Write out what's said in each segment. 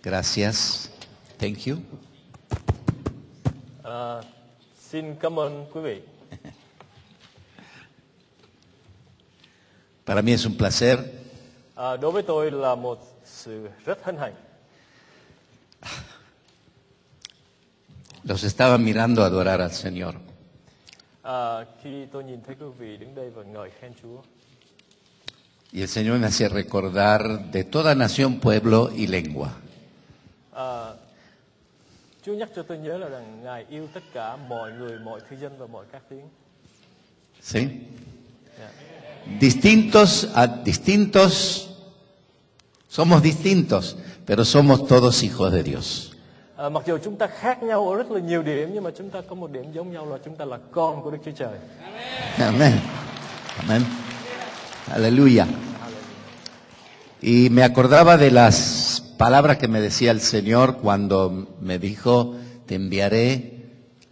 Gracias. Thank you. Xin cảm ơn quý vị. Para mí es un placer Đối với tôi là một sự rất hân hạnh. los estaba mirando adorar al Señor. Khi tôi nhìn thấy quý vị đứng đây và ngợi khen Chúa. Y el Señor me hacía recordar de toda nación, pueblo y lengua. Chúa nhắc cho tôi nhớ là rằng Ngài yêu tất cả mọi người, mọi thế dân và mọi các tiếng. ¿Sí? Yeah. Distintos, somos distintos, pero somos todos hijos de Dios. Mặc dù chúng ta khác nhau ở rất là nhiều điểm, nhưng mà chúng ta có một điểm giống nhau là chúng ta là con của Đức Chúa Trời. Amén. Amén. Aleluya. Y me acordaba de las palabras que me decía el Señor cuando me dijo, te enviaré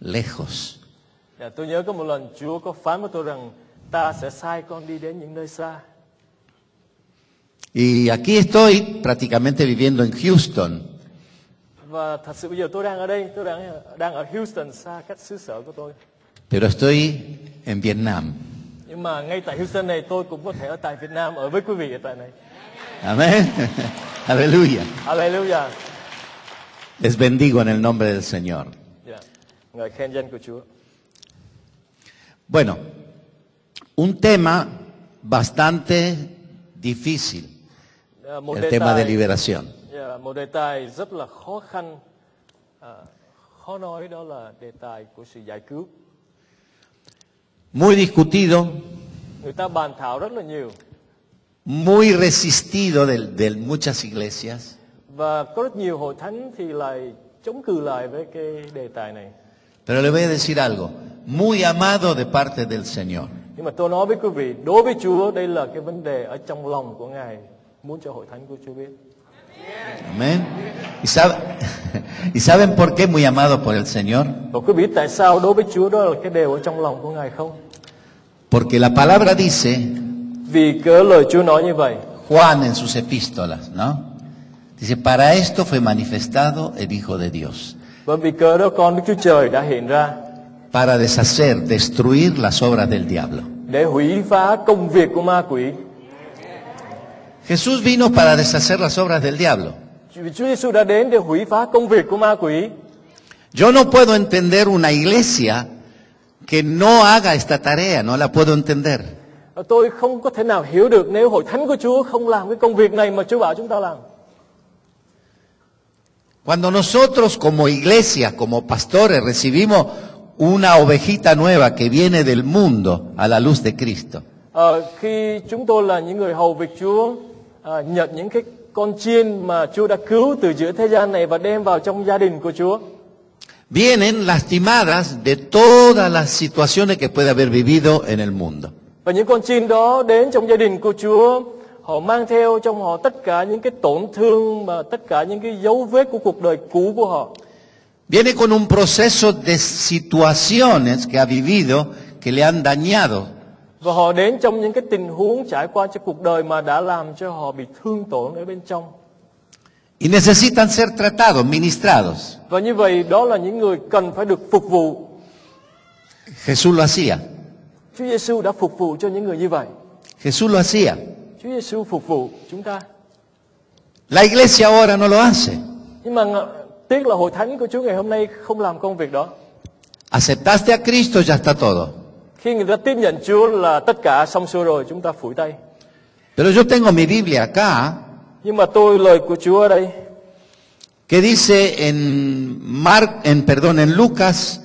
lejos. Tôi nhớ có một lần Chúa có phán với tôi rằng ta sẽ sai con đi đến những nơi xa. Y aquí estoy prácticamente viviendo en Houston. Và thật sự bây giờ tôi đang ở đây, tôi đang ở Houston, xa cách xứ sở của tôi. Pero estoy en Vietnam. Nhưng mà ngay tại Houston này tôi cũng có thể ở tại Việt Nam, ở với quý vị ở tại này. Amén. Aleluya. Hallelujah. Les bendigo en el nombre del Señor. Yeah. Ngợi khen danh của Chúa. Bueno, un tema bastante difícil, el tema de liberación. Một đề tài rất là khó khăn, khó nói, đó là đề tài của sự giải cứu. Muy discutido, Người ta bàn thảo rất là nhiều. muy resistido de muchas iglesias. Và có rất nhiều hội thánh thì lại chống cự lại với cái đề tài này. Pero le voy a decir algo, muy amado de parte del Señor. Nhưng mà tôi nói với quý vị, đối với Chúa đây là cái vấn đề ở trong lòng của Ngài, muốn cho hội thánh của Chúa biết. Amén. ¿Y saben por qué muy amado por el Señor? Và quý vị biết tại sao đối với Chúa đó là cái điều ở trong lòng của Ngài không? Porque la palabra dice, Vì cớ lời Chúa nói như vậy. Juan en sus epístolas, ¿no? Dice, para esto fue manifestado el Hijo de Dios. Và vì cớ đó con Đức Chúa Trời đã hiện ra. Para deshacer, destruir las obras del diablo. Để hủy phá công việc của ma quỷ. Jesús vino para deshacer las obras del diablo. Chúa Giêsu đã đến để hủy phá công việc của ma quỷ. Yo no puedo entender una iglesia que no haga esta tarea, no la puedo entender. Tôi không có thể nào hiểu được nếu hội thánh của Chúa không làm cái công việc này mà Chúa bảo chúng ta làm. Cuando nosotros como iglesia, como pastores, recibimos una ovejita nueva que viene del mundo a la luz de Cristo. Khi chúng tôi là những người hầu việc Chúa, nhận những cái con chiên mà Chúa đã cứu từ giữa thế gian này và đem vào trong gia đình của Chúa. Vienen lastimadas de todas las situaciones que puede haber vivido en el mundo. Và những con chiên đó đến trong gia đình của Chúa, họ mang theo trong họ tất cả những cái tổn thương và tất cả những cái dấu vết của cuộc đời cũ của họ. Viene con un proceso de situaciones que ha vivido que le han dañado. Và họ đến trong những cái tình huống trải qua trong cuộc đời mà đã làm cho họ bị thương tổn ở bên trong. Y necesitan ser tratados, ministrados. Và như vậy đó là những người cần phải được phục vụ. Jesús lo hacía. Chúa Giêsu đã phục vụ cho những người như vậy. Jesús lo hacía. Chúa Giêsu phục vụ chúng ta. La iglesia ahora no lo hace. Nhưng mà tiếc là hội thánh của Chúa ngày hôm nay không làm công việc đó. Aceptaste a Cristo, ya está todo. Khi người ta tiếp nhận Chúa là tất cả xong xuôi rồi, chúng ta phủi tay. Pero yo tengo mi Biblia acá, Nhưng mà tôi lời của Chúa ở đây, que dice en Lucas,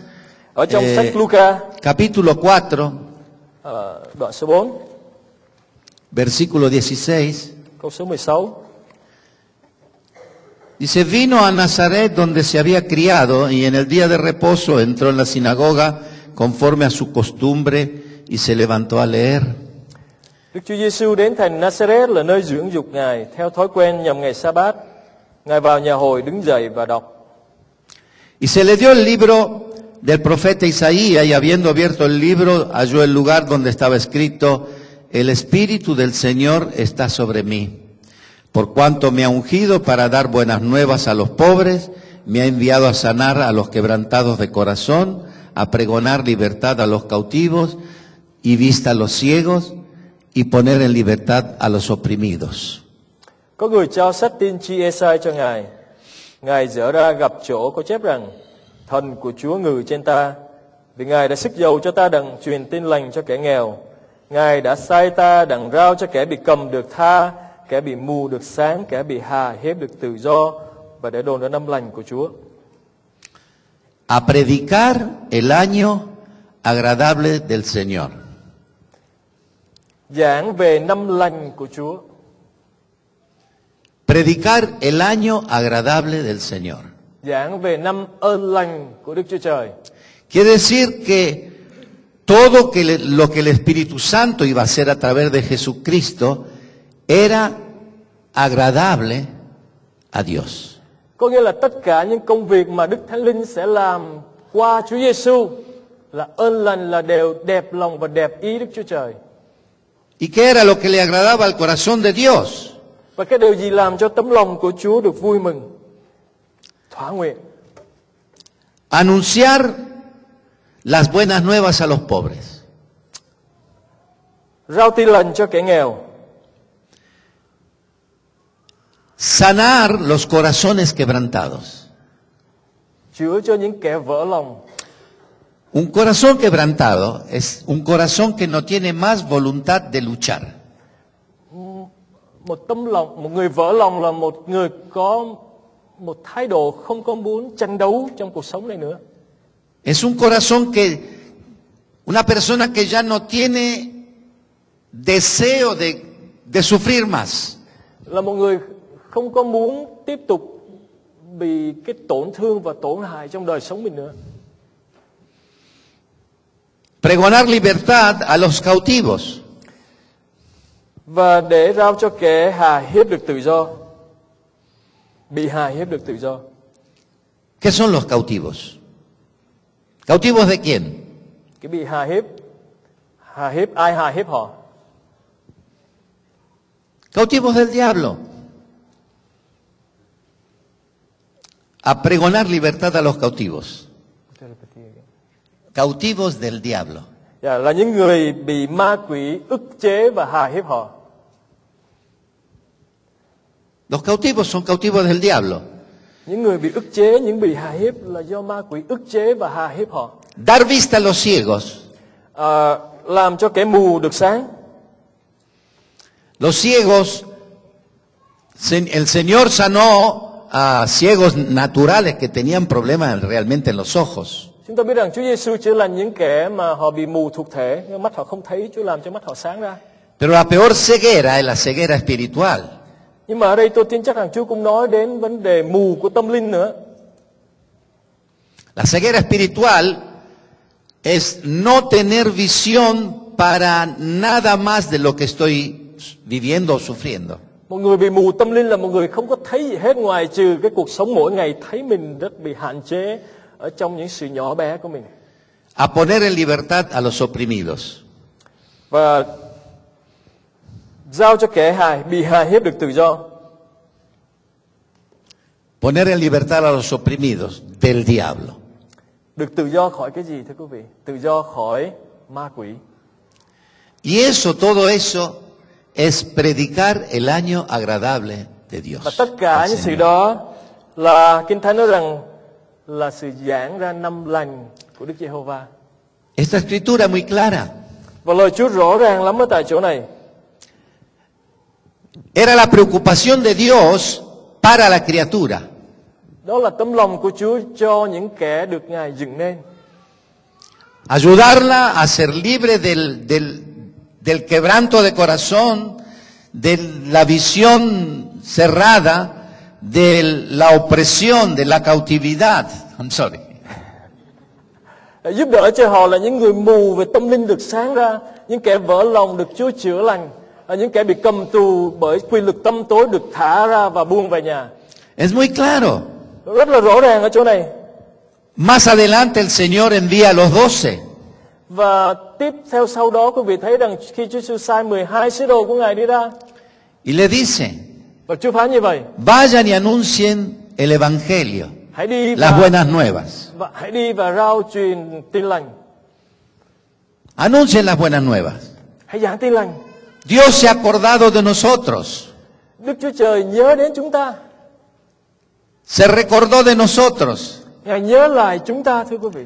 ở trong sách Luca, capítulo 4, đoạn số 4, versículo 16, câu số 16. dice, vino a Nazaret donde se había criado y en el día de reposo entró en la sinagoga conforme a su costumbre y se levantó a leer. Đức Chúa Giêsu đến thành Nazareth là nơi dưỡng dục Ngài, theo thói quen nhằm ngày Sa-bát, Ngài vào nhà hội đứng dậy và đọc. Y se le dio el libro del profeta Isaías y habiendo abierto el libro halló el lugar donde estaba escrito, el Espíritu del Señor está sobre mí, Por cuanto me ha ungido para dar buenas nuevas a los pobres, me ha enviado a sanar a los quebrantados de corazón, a pregonar libertad a los cautivos y vista a los ciegos, y poner en libertad a los oprimidos. Có người trao sách tiên tri Ê-sai cho Ngài. Ngài dở ra gặp chỗ có chép rằng: Thần của Chúa ngự trên ta, vì Ngài đã sức dầu cho ta đặng truyền tin lành cho kẻ nghèo. Ngài đã sai ta đặng rao cho kẻ bị cầm được tha, kẻ bị mù được sáng, kẻ bị hà hiếp được tự do, và để đồn ra năm lành của Chúa. A predicar el año agradable del Señor. Giảng về năm lành của Chúa. Predicar el año agradable del Señor. Giảng về năm ơn lành của Đức Chúa Trời. Quiere decir que todo lo que el Espíritu Santo iba a hacer a través de Jesucristo era agradable a Dios. Có nghĩa là tất cả những công việc mà Đức Thánh Linh sẽ làm qua Chúa Giêsu là ơn lành, là đều đẹp lòng và đẹp ý Đức Chúa Trời. ¿Y qué era lo que le agradaba al corazón de Dios? Và cái điều gì làm cho tấm lòng của Chúa được vui mừng, thỏa nguyện? Anunciar las buenas nuevas a los pobres. Rao tin lành cho kẻ nghèo. Sanar los corazones quebrantados. Chữa cho những kẻ vỡ lòng. Un corazón quebrantado es un corazón que no tiene más voluntad de luchar. Một tấm lòng, một người vỡ lòng là một người có một thái độ không có muốn tranh đấu trong cuộc sống này nữa. Es un corazón que, una persona que ya no tiene deseo de sufrir más. Là một người không có muốn tiếp tục bị cái tổn thương và tổn hại trong đời sống mình nữa. Pregonar libertad a los cautivos. Và để rao cho kẻ hà hiếp được tự do, bị hà hiếp được tự do. ¿Qué son los cautivos? ¿Cautivos de quién? Cái bị hà hiếp ai hà hiếp họ? Cautivos del diablo. A pregonar libertad a los cautivos. Cautivos del diablo. Là những người bị ma quỷ ức chế và hà hiếp họ. Los cautivos son cautivos del diablo. Những người bị ức chế, những bị hà hiếp là do ma quỷ ức chế và hà hiếp họ. Dar vista a los ciegos. Làm cho kẻ mù được sáng. Los ciegos, el Señor sanó a ciegos naturales que tenían problemas realmente en los ojos. Chúng ta biết rằng Chúa Giêsu chữa lành những kẻ mà họ bị mù thuộc thể, mắt họ không thấy, Chúa làm cho mắt họ sáng ra. Pero la peor ceguera es la ceguera espiritual. Nhưng mà ở đây tôi tin chắc rằng Chúa cũng nói đến vấn đề mù của tâm linh nữa. La ceguera espiritual es no tener visión para nada más de lo que estoy viviendo o sufriendo. Một người bị mù tâm linh là một người không có thấy gì hết ngoài trừ cái cuộc sống mỗi ngày thấy mình rất bị hạn chế ở trong những sự nhỏ bé của mình. A poner en libertad a los oprimidos. Và giao cho kẻ bị hà hiếp được tự do. Poner en libertad a los oprimidos del diablo. Được tự do khỏi cái gì thưa quý vị? Tự do khỏi ma quỷ. Y eso, todo eso es predicar el año agradable de Dios. Và tất cả những sự đó là Kinh Thánh nói rằng là sự giảng ra năm lành của Đức Giê-hô-va. Esta escritura es muy clara. Và lời Chúa rõ ràng lắm ở tại chỗ này. Era la preocupación de Dios para la criatura. Đó là tấm lòng của Chúa cho những kẻ được Ngài dựng nên. Ayudarla a ser libre del quebranto de corazón, de la visión cerrada, de la opresión, de la cautividad. I'm sorry. Giúp đỡ cho họ là những người mù về tâm linh được sáng ra, những kẻ vỡ lòng được Chúa chữa lành, những kẻ bị cầm tù bởi quy luật tâm tối được thả ra và buông về nhà. Es muy claro. Rất là rõ ràng ở chỗ này. Más adelante el Señor envía a los 12. Và tiếp theo sau đó quý vị thấy rằng khi Chúa Giêsu sai 12 sứ đồ của Ngài đi ra. Y le dice, Và Chúa phán như vậy, vayan y anuncien el Evangelio, hãy đi las và, buenas nuevas. hãy đi và rao truyền tin lành, Anuncien las buenas nuevas. hãy giảng tin lành. Dios se ha acordado de nosotros, Đức Chúa Trời nhớ đến chúng ta, se recordó de nosotros Ngài nhớ lại chúng ta, thưa quý vị.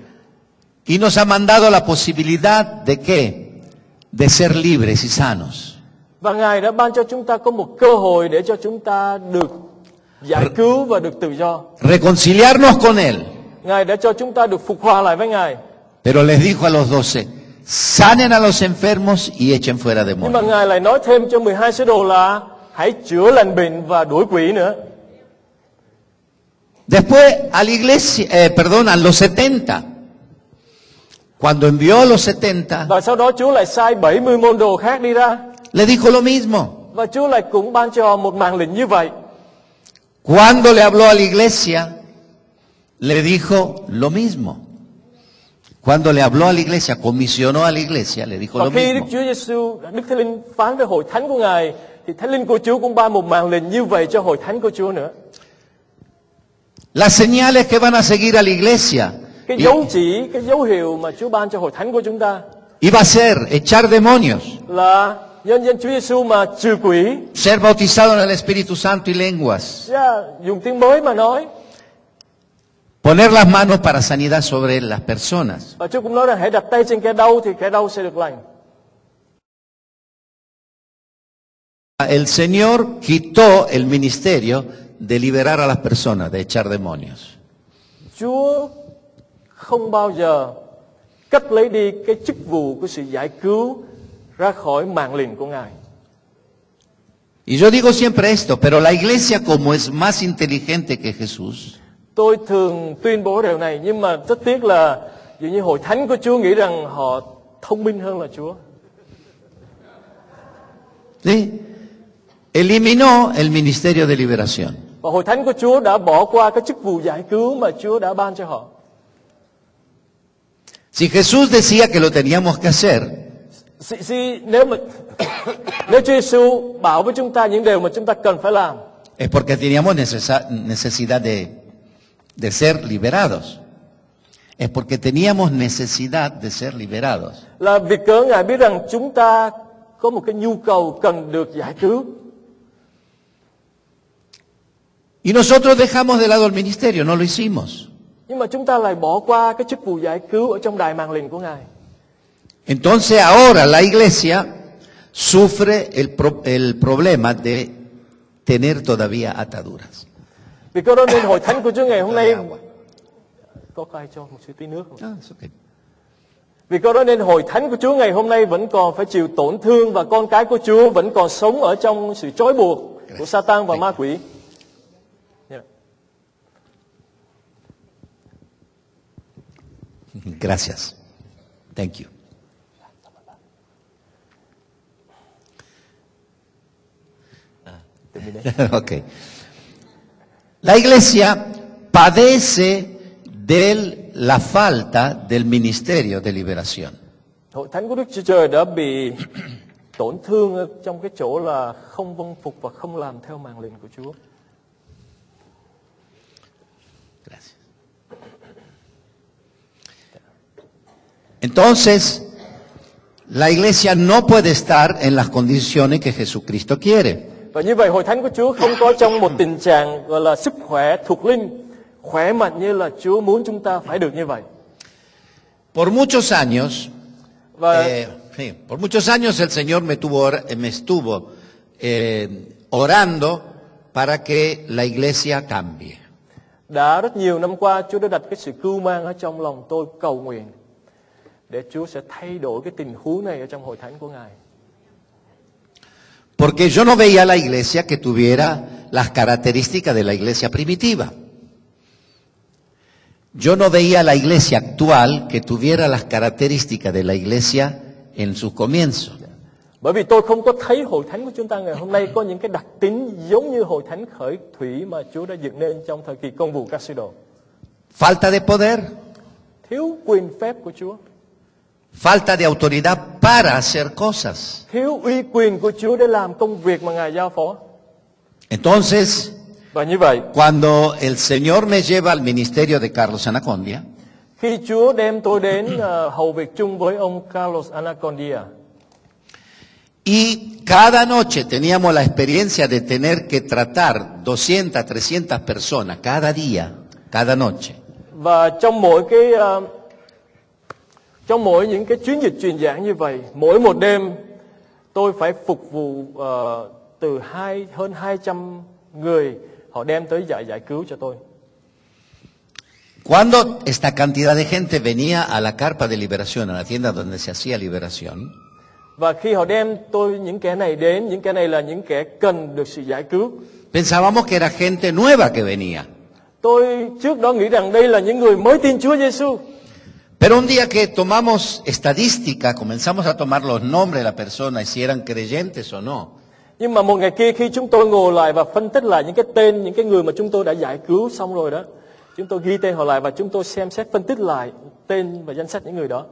y nos ha mandado la posibilidad de qué? De ser libres y sanos. Và Ngài đã ban cho chúng ta có một cơ hội để cho chúng ta được giải cứu và được tự do. Reconciliarnos con Él. Ngài đã cho chúng ta được phục hòa lại với Ngài. Pero les dijo a los 12, sanen a los enfermos y echen fuera Nhưng mà demonios. Ngài lại nói thêm cho 12 sứ đồ là hãy chữa lành bệnh và đuổi quỷ nữa. Después a la iglesia, a los 70. Cuando envió a los 70, Và sau đó Chúa lại sai 70 môn đồ khác đi ra. le dijo lo mismo. Và Chúa lại cũng ban cho họ một màn lệnh như vậy. Cuando le habló a la iglesia, le dijo lo mismo. Cuando le habló a la iglesia, comisionó a la iglesia, le dijo Và lo khi Đức mismo. Chúa Giêsu, Đức Thánh Linh phán với hội thánh của Ngài, thì Thánh Linh của Chúa cũng ban một màn lệnh như vậy cho hội thánh của Chúa nữa. Las señales que van a seguir a la iglesia Cái dấu chỉ, cái dấu hiệu mà Chúa ban cho hội thánh của chúng ta iba a ser echar demonios, là nhân danh Chúa Giêsu mà trừ quỷ, ser bautizado en el Espíritu Santo y lenguas, dùng tiếng mới mà nói. poner las manos para sanidad sobre las personas. Và Chúa cũng nói rằng hãy đặt tay trên kẻ đau thì kẻ đau sẽ được lành. El Señor quitó el ministerio de liberar a las personas, de echar demonios. Chúa không bao giờ cắt lấy đi cái chức vụ của sự giải cứu ra khỏi mạng lệnh của Ngài. Y yo digo siempre esto, pero la iglesia como es más inteligente que Jesús, Tôi thường tuyên bố điều này, nhưng mà rất tiếc là dường như hội thánh của Chúa nghĩ rằng họ thông minh hơn là Chúa. ¿sí? Eliminó el ministerio de liberación. Và hội thánh của Chúa đã bỏ qua cái chức vụ giải cứu mà Chúa đã ban cho họ. Si Jesús decía que lo teníamos que hacer, Nếu Chúa Giêsu bảo với chúng ta những điều mà chúng ta cần phải làm, es porque teníamos necesidad de ser liberados. Es porque teníamos necesidad de ser liberados. là vì cớ Ngài biết rằng chúng ta có một cái nhu cầu cần được giải cứu. Y nosotros dejamos de lado el ministerio, no lo hicimos. Nhưng mà chúng ta lại bỏ qua cái chức vụ giải cứu ở trong đài màn lệnh của Ngài. Entonces ahora la iglesia sufre el problema de tener todavía ataduras. Vì cớ đó nên hội thánh của Chúa ngày hôm nay có ai cho một tí nước không? It's okay. Vì cớ đó nên hội thánh của Chúa ngày hôm nay vẫn còn phải chịu tổn thương và con cái của Chúa vẫn còn sống ở trong sự trói buộc của Sa-tan và ma quỷ. Yeah. Gracias. Thank you. Okay. La iglesia padece de la falta del ministerio de liberación. Hội thánh của Đức Chúa Trời đã bị tổn thương ở trong cái chỗ là không vâng phục và không làm theo màn lệnh của Chúa. Gracias. Entonces, la iglesia no puede estar en las condiciones que Jesucristo quiere. Và như vậy hội thánh của Chúa không có trong một tình trạng gọi là sức khỏe thuộc linh, khỏe mạnh như là Chúa muốn chúng ta phải được như vậy. Por muchos años, Và por muchos años el Señor me estuvo orando para que la iglesia cambie. đã rất nhiều năm qua Chúa đã đặt cái sự cưu mang ở trong lòng tôi cầu nguyện để Chúa sẽ thay đổi cái tình huống này ở trong hội thánh của Ngài. Porque yo no veía la iglesia que tuviera las características de la iglesia primitiva. Yo no veía la iglesia actual que tuviera las características de la iglesia en sus comienzos. Bởi vì tôi không có thấy hội thánh của chúng ta ngày hôm nay có những cái đặc tính giống như hội thánh khởi thủy mà Chúa đã dựng nên trong thời kỳ công vụ các sứ đồ. Falta de poder, Thiếu quyền phép của Chúa, falta de autoridad para hacer cosas. thiếu uy quyền của Chúa để làm công việc mà Ngài giao phó. Entonces, Và như vậy, cuando el Señor me lleva al ministerio de Carlos Anacondia, khi Chúa đem tôi đến hầu việc chung với ông Carlos Anacondia, y cada noche teníamos la experiencia de tener que tratar 200, 300 personas cada día, cada noche. và trong mỗi những cái chuyến dịch truyền giảng như vậy, mỗi một đêm tôi phải phục vụ hơn 200 người, họ đem tới giải cứu cho tôi. Cuando esta cantidad de gente venía a la carpa de liberación, a la tienda donde se hacía liberación, Và khi họ đem tôi những kẻ này đến, những kẻ này là những kẻ cần được sự giải cứu. pensábamos que era gente nueva que venía. Tôi trước đó nghĩ rằng đây là những người mới tin Chúa Giêsu. Pero un día que tomamos estadística, comenzamos a tomar los nombres de la persona y si eran creyentes o no. Nhưng mà một ngày kia khi chúng tôi ngồi lại và phân tích lại những cái tên, những cái người mà chúng tôi đã giải cứu xong rồi đó, chúng tôi ghi tên họ lại và chúng tôi xem xét phân tích lại tên và danh sách những người đó.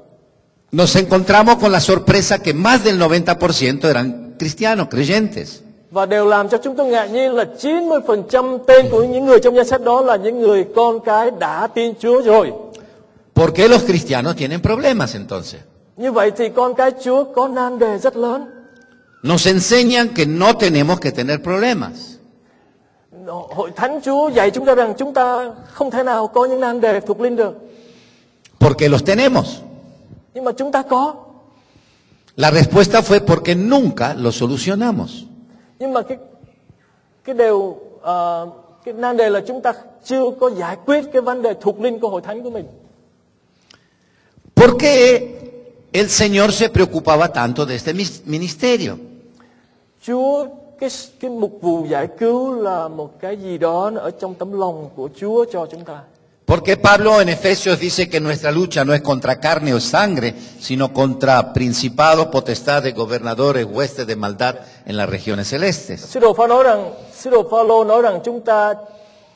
Nos encontramos con la sorpresa que más del 90% eran cristianos, creyentes. Và đều làm cho chúng tôi ngạc nhiên là 90% tên của những người trong danh sách đó là những người con cái đã tin Chúa rồi. ¿Por qué los cristianos tienen problemas entonces? Như vậy thì con cái Chúa có nan đề rất lớn. Nos enseñan que no tenemos que tener problemas. Hội thánh Chúa dạy chúng ta rằng chúng ta không thể nào có những nan đề thuộc linh được. Porque los tenemos. Nhưng mà chúng ta có. La respuesta fue porque nunca los solucionamos. Nhưng mà cái nan đề là chúng ta chưa có giải quyết cái vấn đề thuộc linh của hội thánh của mình. ¿Por qué el Señor se preocupaba tanto de este ministerio? Chúa, cái mục vụ giải cứu là một cái gì đó ở trong tấm lòng của Chúa cho chúng ta. Porque Pablo en Efesios dice que nuestra lucha no es contra carne o sangre, sino contra principados, potestades, gobernadores, huestes de maldad en las regiones celestes. Sứ đồ Phaolô nói rằng chúng ta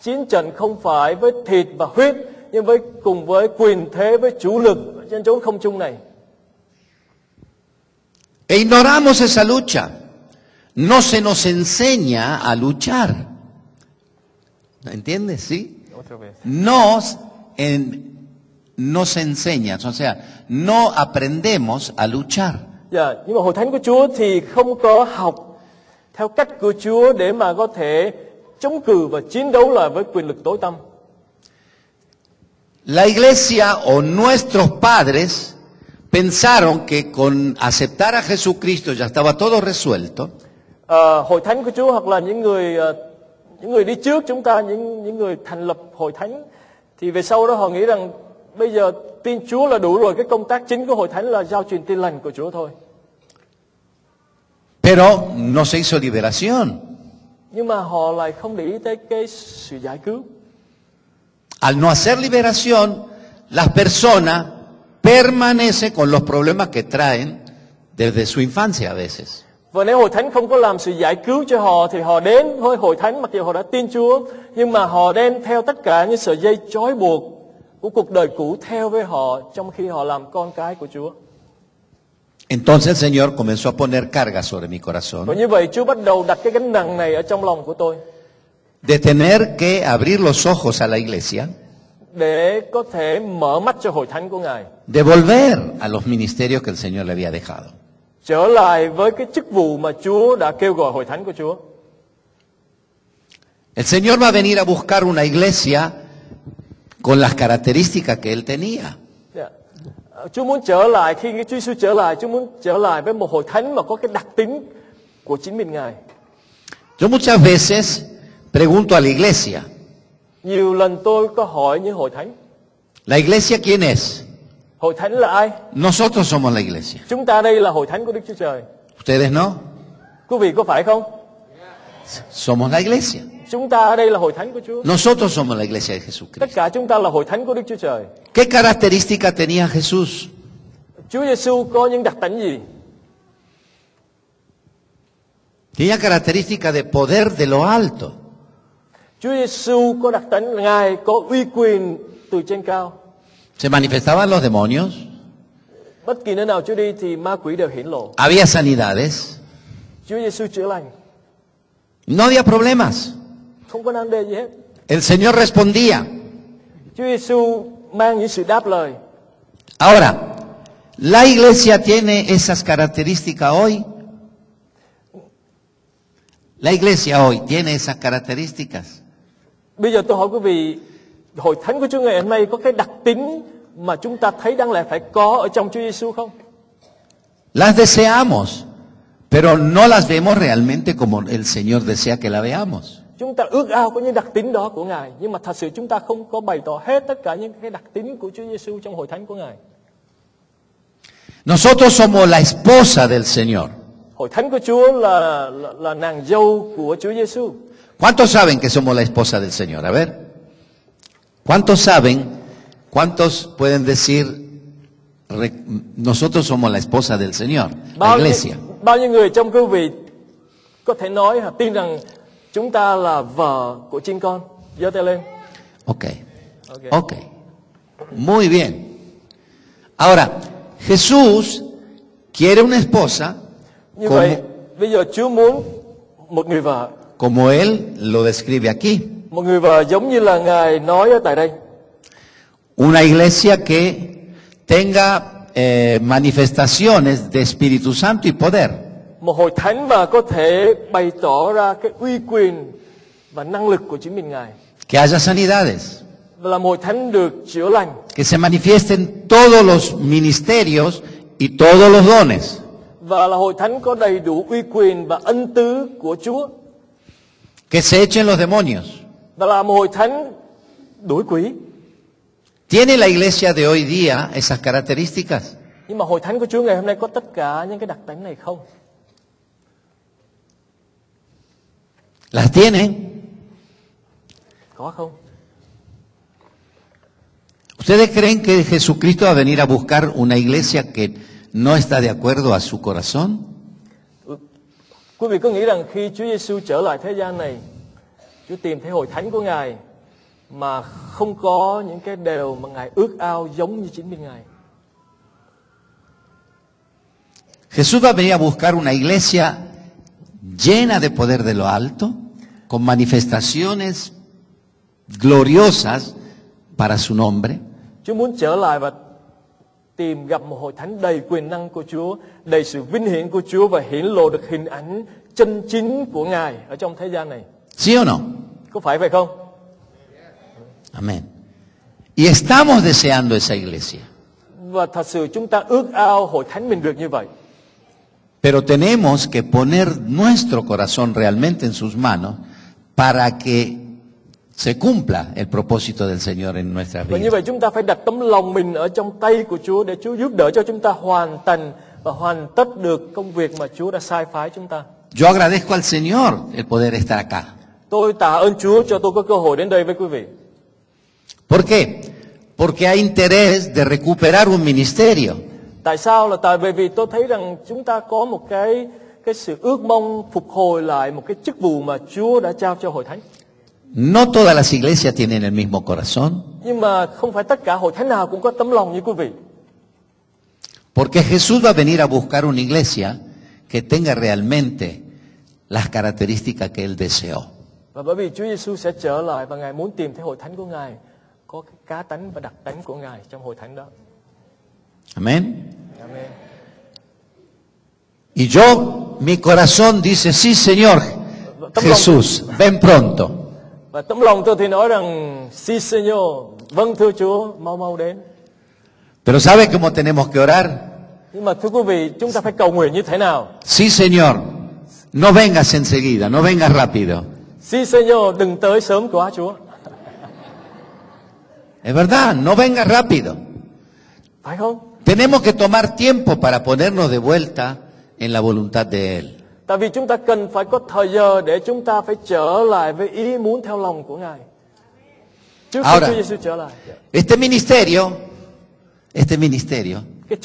chiến trận không phải với thịt và huyết, nhưng cùng với quyền thế, với chủ lực trên chốn không trung này. E ignoramos esa lucha. No se nos enseña a luchar. ¿Entiendes? ¿Sí? Nos enseñan, o sea, no aprendemos a luchar. Dạ, nhưng mà hội thánh của Chúa thì không có học theo cách của Chúa để mà có thể chống cự và chiến đấu lại với quyền lực tối tăm. La iglesia o nuestros padres pensaron que con aceptar a Jesucristo ya estaba todo resuelto. Hội thánh của Chúa hoặc là những người đi trước chúng ta, những người thành lập hội thánh thì về sau đó họ nghĩ rằng bây giờ tin Chúa là đủ rồi, cái công tác chính của hội thánh là giao truyền tin lành của Chúa thôi. Pero no se hizo liberación. Nhưng mà họ lại không để ý tới cái sự giải cứu. Al no hacer liberación, las personas permanecen con los problemas que traen desde su infancia a veces. Và nếu hội thánh không có làm sự giải cứu cho họ thì họ đến với hội thánh mặc dù họ đã tin Chúa, nhưng mà họ đem theo tất cả những sợi dây trói buộc của cuộc đời cũ theo với họ trong khi họ làm con cái của Chúa. Entonces el Señor comenzó a poner carga sobre mi corazón. Và như vậy Chúa bắt đầu đặt cái gánh nặng này ở trong lòng của tôi. De tener que abrir los ojos a la iglesia. Để có thể mở mắt cho hội thánh của Ngài. De volver a los ministerios que el Señor le había dejado. Trở lại với cái chức vụ mà Chúa đã kêu gọi hội thánh của Chúa. El Señor va a venir a buscar una iglesia con las características que Él tenía. Chúa muốn trở lại, khi Chúa Giêsu trở lại, Chúa muốn trở lại với một hội thánh mà có cái đặc tính của chính mình Ngài. Yo muchas veces pregunto a la iglesia. Nhiều lần tôi có hỏi những hội thánh. ¿La iglesia quién es? Hội thánh là ai? Nosotros somos la iglesia. Chúng ta đây là hội thánh của Đức Chúa Trời. ¿Ustedes no? Quý vị có phải không? Somos la iglesia. Chúng ta ở đây là hội thánh của Chúa. Nosotros somos la iglesia de Tất Jesucristo. cả chúng ta là hội thánh của Đức Chúa Trời. ¿Qué característica tenía Jesús? Chúa Giêsu có những đặc tính gì? Tenía característica de poder de lo alto. Chúa Giêsu có đặc tính là Ngài có uy quyền từ trên cao. Se manifestaban los demonios. Bất kỳ nơi nào Chúa đi thì ma quỷ đều hiển lộ. Había sanidades. Chúa Giêsu chữa lành. No había problemas. không có nan đề gì hết. El Señor respondía. Chúa Giêsu mang những sự đáp lời. Ahora, ¿la iglesia tiene esas características hoy? La iglesia hoy tiene esas características. Bây giờ tôi hỏi quý vị, hội thánh của Chúa ngày hôm nay có cái đặc tính mà chúng ta thấy đáng lẽ phải có ở trong Chúa Giêsu không? Las deseamos, pero no las vemos realmente como el Señor desea que la veamos. Chúng ta ước ao có những đặc tính đó của Ngài, nhưng mà thật sự chúng ta không có bày tỏ hết tất cả những cái đặc tính của Chúa Giêsu trong hội thánh của Ngài. Nosotros somos la esposa del Señor. Hội thánh của Chúa là nàng dâu của Chúa Giêsu. ¿Cuántos saben que somos la esposa del Señor? A ver. ¿Cuántos saben? ¿Cuántos pueden decir nosotros somos la esposa del Señor? La iglesia. Bao nhiêu người trong quý vị có thể nói hoặc tin rằng chúng ta là vợ của chiên con? Giơ tay lên. Ok. Muy bien. Ahora, Jesús quiere una esposa Như vậy, bây giờ Chúa muốn một người vợ. Como Él lo describe aquí. Một người vợ giống như là Ngài nói ở tại đây. Una iglesia que tenga manifestaciones de Espíritu Santo y poder. Một hội thánh mà có thể bày tỏ ra cái uy quyền và năng lực của chính mình Ngài. Que haya sanidades. Và là một hội thánh được chữa lành. Que se manifiesten todos los ministerios y todos los dones. Và là hội thánh có đầy đủ uy quyền và ân tứ của Chúa. Que se echen los demonios. Và là một hội thánh đuổi quỷ. ¿Tiene la iglesia de hoy día esas características? Nhưng mà hội thánh của Chúa ngày hôm nay có tất cả những cái đặc tính này không? ¿Las tiene? Có không? ¿Ustedes creen que Jesucristo va a venir a buscar una iglesia que no está de acuerdo a su corazón? Quý vị có nghĩ rằng khi Chúa Giêsu trở lại thế gian này, Chúa tìm thấy hội thánh của Ngài mà không có những cái điều mà Ngài ước ao giống như chính mình Ngài? Jesús va a venir a buscar una iglesia llena de poder de lo alto, con manifestaciones gloriosas para su nombre. Chúa muốn trở lại và tìm gặp một hội thánh đầy quyền năng của Chúa, đầy sự vinh hiển của Chúa và hiển lộ được hình ảnh chân chính của Ngài ở trong thế gian này. ¿Sí o no? Có phải vậy không? Amén. Y estamos deseando esa iglesia. Và thật sự chúng ta ước ao hội thánh mình được như vậy. Pero tenemos que poner nuestro corazón realmente en sus manos para que se cumpla el propósito del Señor en nuestra Và như vida. vậy chúng ta phải đặt tấm lòng mình ở trong tay của Chúa để Chúa giúp đỡ cho chúng ta hoàn thành và hoàn tất được công việc mà Chúa đã sai phái chúng ta. Yo agradezco al Señor el poder estar acá. Tôi tạ ơn Chúa cho tôi có cơ hội đến đây với quý vị. ¿Por qué? Porque hay interés de recuperar un ministerio. Tại sao? Là tại vì tôi thấy rằng chúng ta có một cái sự ước mong phục hồi lại một cái chức vụ mà Chúa đã trao cho hội thánh. No todas las iglesias tienen el mismo corazón. Nhưng mà không phải tất cả hội thánh nào cũng có tấm lòng như quý vị. Porque Jesús va a venir a buscar una iglesia que tenga realmente las características que Él deseó. Và bởi vì Chúa Giêsu sẽ trở lại và Ngài muốn tìm thấy hội thánh của Ngài có cái cá tánh và đặc tánh của Ngài trong hội thánh đó. Amén. Amen. Y yo, mi corazón dice, sí Señor, Jesús, ven pronto. Và tấm lòng tôi thì nói rằng, sí Señor, vâng thưa Chúa, mau mau đến. Pero ¿sabe cómo tenemos que orar? Nhưng mà thưa quý vị, chúng ta phải cầu nguyện như thế nào? Sí Señor, no vengas enseguida, no vengas rápido. Sí Señor, đừng tới sớm quá Chúa. Es verdad, no vengas rápido. Phải không? Tenemos que tomar tiempo para ponernos de vuelta en la voluntad de Él. Tại vì chúng ta cần phải có thời giờ để chúng ta phải trở lại với ý muốn theo lòng của Ngài. Trước khi Chúa Giêsu trở lại. Este ministerio Cái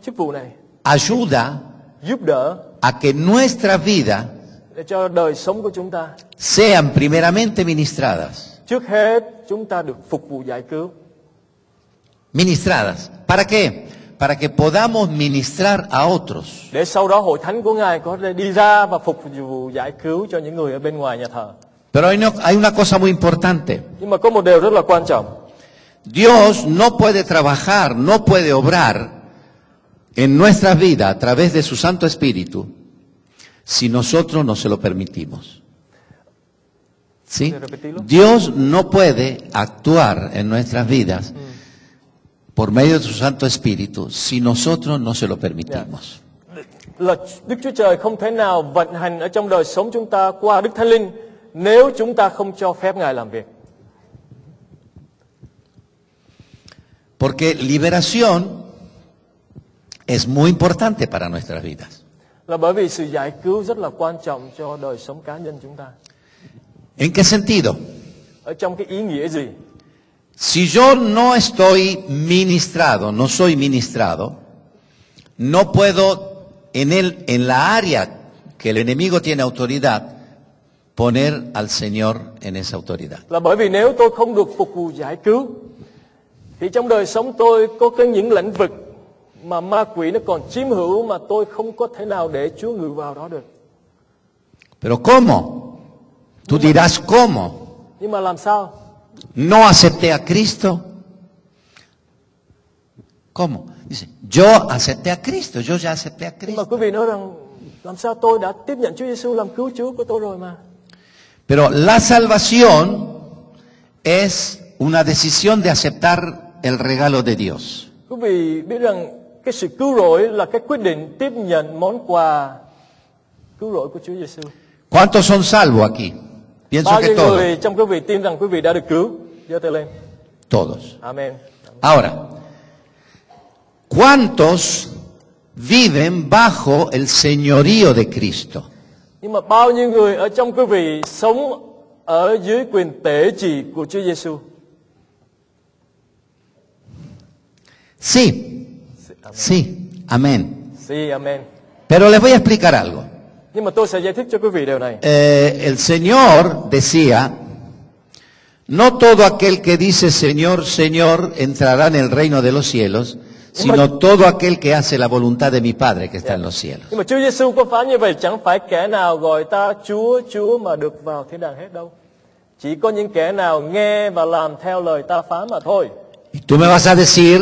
chức vụ này ayuda giúp đỡ a que nuestra vida để cho đời sống của chúng ta sean primeramente ministradas. trước hết chúng ta được phục vụ giải cứu. Ministradas. ¿Para qué? Para que podamos ministrar a otros. Để sau đó hội thánh của Ngài có thể đi ra và phục vụ giải cứu cho những người ở bên ngoài nhà thờ. Pero hay una cosa muy importante. Nhưng mà có một điều rất là quan trọng. Dios no puede trabajar, no puede obrar en nuestra vida a través de su Santo Espíritu si nosotros no se lo permitimos. ¿Sí? Dios no puede actuar en nuestras vidas por medio de su Santo Espíritu si nosotros no se lo permitimos. Là Đức Chúa Trời không thể nào vận hành ở trong đời sống chúng ta qua Đức Thánh Linh nếu chúng ta không cho phép Ngài làm việc. Porque liberación es muy importante para nuestras vidas. Là bởi vì sự giải cứu rất là quan trọng cho đời sống cá nhân chúng ta. ¿En qué sentido? Ở trong cái ý nghĩa gì? Si yo no estoy ministrado, no soy ministrado, no puedo en la área que el enemigo tiene autoridad, poner al Señor en esa autoridad. Là bởi vì nếu tôi không được phục vụ giải cứu, thì trong đời sống tôi có những lĩnh vực mà ma quỷ nó còn chiếm hữu mà tôi không có thể nào để Chúa ngự vào đó được. Pero ¿cómo? Tú dirás ¿cómo? Nhưng mà làm sao? No acepté a Cristo. ¿Cómo? Dice, yo acepté a Cristo, yo ya acepté a Nhưng mà Cristo. quý vị nói rằng làm sao tôi đã tiếp nhận Chúa Giêsu làm cứu Chúa của tôi rồi mà. Pero la salvación es una decisión de aceptar el regalo de Dios. Quý vị biết rằng cái sự cứu rỗi là cái quyết định tiếp nhận món quà cứu rỗi của Chúa Giêsu. ¿Cuántos son salvos aquí? Pienso Bao que nhiêu todos. người trong quý vị tin rằng quý vị đã được cứu? Giơ tay lên. Todos. Amen. Ahora, ¿cuántos viven bajo el señorío de Cristo? Nhưng mà bao nhiêu người ở trong quý vị sống ở dưới quyền tể trị của Chúa Giêsu? Sí, sí, amén. Sí, amen. Pero les voy a explicar algo. Nhưng mà tôi sẽ giải thích cho quý vị điều này. El Señor decía, no todo aquel que dice Señor, Señor, entrará en el reino de los cielos, sino todo aquel que hace la voluntad de mi Padre que está en los cielos. Nhưng mà Chúa Giêsu có phán như vậy, chẳng phải kẻ nào gọi ta Chúa, Chúa mà được vào thiên đàng hết đâu. Chỉ có những kẻ nào nghe và làm theo lời ta phán mà thôi. Y tú me vas a decir,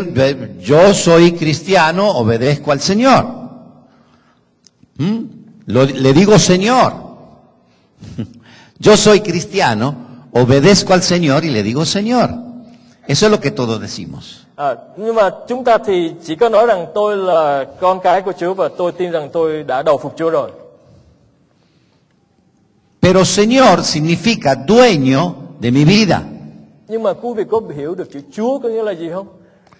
yo soy cristiano, obedezco al Señor. Le digo Señor. Yo soy cristiano, obedezco al Señor y le digo Señor. Eso es lo que todos decimos. Nhưng mà chúng ta thì chỉ có nói rằng tôi là con cái của Chúa và tôi tin rằng tôi đã đầu phục Chúa rồi. Pero Señor significa dueño de mi vida. Nhưng mà quý vị có hiểu được chữ Chúa có nghĩa là gì không?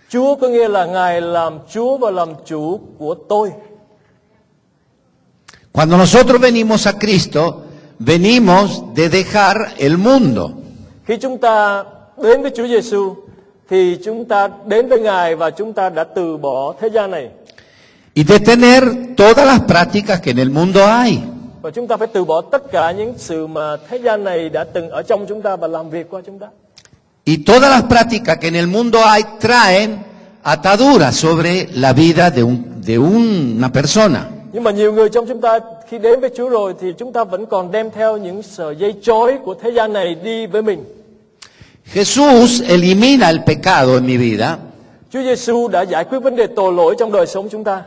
Chúa có nghĩa là Ngài làm Chúa và làm chủ của tôi. Cuando nosotros venimos a Cristo, venimos de dejar el mundo. Khi chúng ta đến với Chúa Giêsu thì chúng ta đến với Ngài và chúng ta đã từ bỏ thế gian này. Y de tener todas las prácticas que en el mundo hay. Và chúng ta phải từ bỏ tất cả những sự mà thế gian này đã từng ở trong chúng ta và làm việc qua chúng ta. Y todas las prácticas que en el mundo hay traen ataduras sobre la vida de una persona. Nhưng mà nhiều người trong chúng ta khi đến với Chúa rồi thì chúng ta vẫn còn đem theo những sợi dây trói của thế gian này đi với mình. Jesús elimina el pecado en mi vida. Chúa Giêsu đã giải quyết vấn đề tội lỗi trong đời sống chúng ta.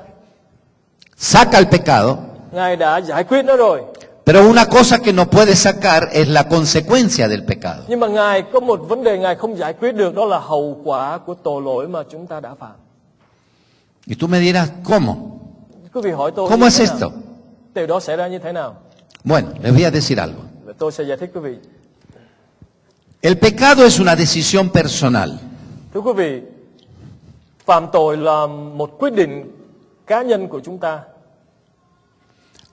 Saca el pecado. Ngài đã giải quyết nó rồi. Pero una cosa que no puede sacar es la consecuencia del pecado. Nhưng mà Ngài có một vấn đề Ngài không giải quyết được, đó là hậu quả của tội lỗi mà chúng ta đã phạm. Y tú me dirás, ¿cómo? Quý vị hỏi tôi ¿Cómo es esto? Điều đó xảy ra như thế nào? Bueno, les voy a decir algo. Và tôi sẽ giải thích quý vị. El pecado es una decisión personal. Thưa quý vị, phạm tội là một quyết định cá nhân của chúng ta.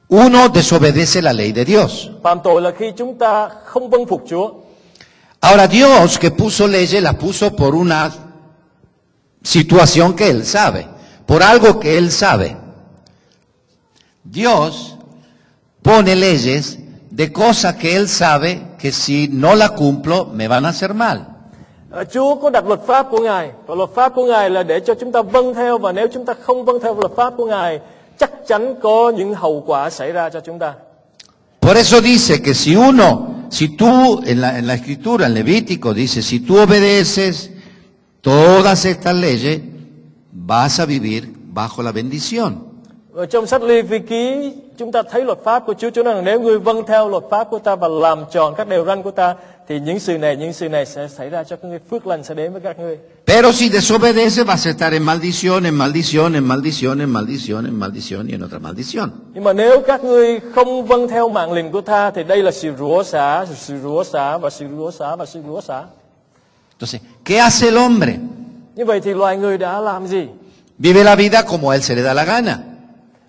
Uno desobedece la ley de Dios. Phạm tội là khi chúng ta không vâng phục Chúa. Ahora Dios que puso leyes las puso por una situación que Él sabe, por algo que Él sabe. Dios pone leyes de cosas que Él sabe que si no la cumplo me van a hacer mal. Chúa có đặt luật pháp của Ngài, và luật pháp của Ngài là để cho chúng ta vâng theo, và nếu chúng ta không vâng theo luật pháp của Ngài, chắc chắn có những hậu quả xảy ra cho chúng ta. Por eso dice que si tú en la escritura, en Levítico, dice, si tú obedeces todas estas leyes, vas a vivir bajo la bendición. Và trong sách Lê-vi ký, chúng ta thấy luật pháp của Chúa nói rằng nếu ngươi vâng theo luật pháp của ta và làm tròn các điều răn của ta, thì những sự này sẽ xảy ra cho các ngươi, phước lành sẽ đến với các ngươi. Pero si desobedeces, vas a estar en maldición, en maldición, en maldición, en maldición, en maldición y en otra maldición. Nhưng mà nếu các ngươi không vâng theo mạng lệnh của ta, thì đây là sự rủa xả, sự rủa xả và sự rủa xả và sự rủa xả. Entonces, ¿qué hace el hombre? Như vậy thì loài người đã làm gì? Vive la vida como a él se le da la gana,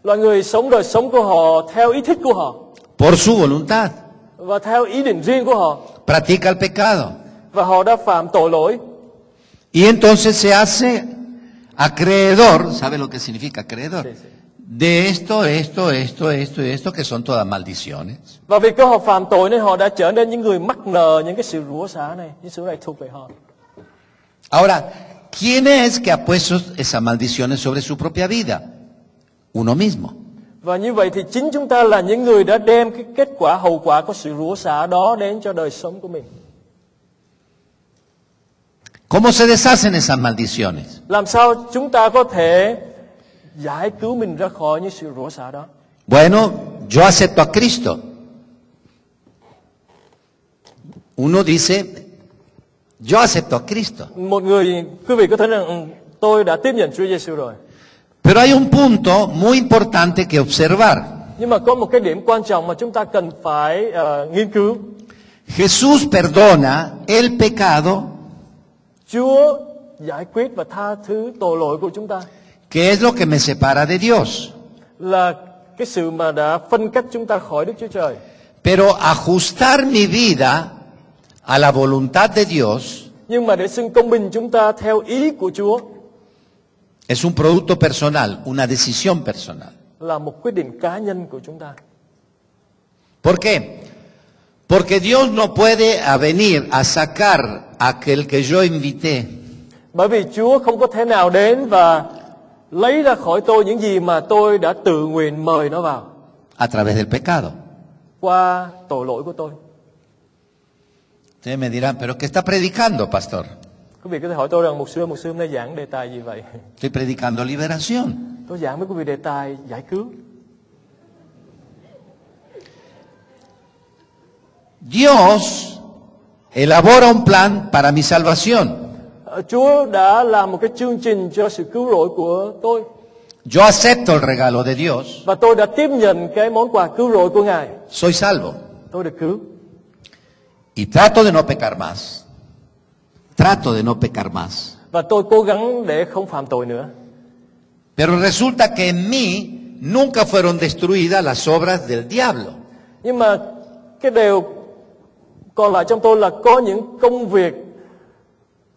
Loài người sống đời sống của họ theo ý thích của họ por su voluntad. và theo ý định riêng của họ, Practica el pecado. và họ đã phạm tội lỗi. Y entonces se hace acreedor, ¿sabe lo que significa acreedor? Sí, sí. De esto, que son todas maldiciones. Và vì họ phạm tội nên họ đã trở nên những người mắc nợ những cái sự rủa xả này, những sự này thuộc về họ. Ahora, ¿quién es que ha puesto esas maldiciones sobre su propia vida? Uno mismo. Và như vậy thì chính chúng ta là những người đã đem cái kết quả, hậu quả của sự rủa xả đó đến cho đời sống của mình. ¿Cómo se deshacen esas maldiciones? Làm sao chúng ta có thể giải cứu mình ra khỏi những sự rủa xả đó? Bueno, yo acepto a Cristo. Uno dice, yo acepto a Cristo. Một người, quý vị có thấy rằng tôi đã tiếp nhận Chúa Giêsu rồi. Pero hay un punto muy importante que observar. Nhưng mà có một cái điểm quan trọng mà chúng ta cần phải nghiên cứu. Jesús perdona el pecado, Chúa giải quyết và tha thứ tội lỗi của chúng ta, que es lo que me separa de Dios. là cái sự mà đã phân cách chúng ta khỏi Đức Chúa Trời. Pero ajustar mi vida a la voluntad de Dios Nhưng mà để xưng công bình chúng ta theo ý của Chúa es un producto personal, una decisión personal. là một quyết định cá nhân của chúng ta. ¿Por qué? Porque Dios no puede venir a sacar a aquel que yo invité Bởi vì Chúa không có thể nào đến và lấy ra khỏi tôi những gì mà tôi đã tự nguyện mời nó vào a través del pecado. qua tội lỗi của tôi. Ustedes me dirán, ¿pero qué está predicando, pastor? Quý vị có thể hỏi tôi rằng mục sư hôm nay giảng đề tài gì vậy? Estoy predicando liberación. Tôi giảng với quý vị đề tài giải cứu. Dios elabora un plan para mi salvación. Chúa đã làm một cái chương trình cho sự cứu rỗi của tôi. Yo acepto el regalo de Dios. Và tôi đã tiếp nhận cái món quà cứu rỗi của Ngài. Soy salvo. Tôi được cứu. Y trato de no pecar más. Trato de no pecar más. Và tôi cố gắng để không phạm tội nữa. Pero resulta que en mí nunca fueron destruidas las obras del diablo. Nhưng mà cái điều còn lại trong tôi là có những công việc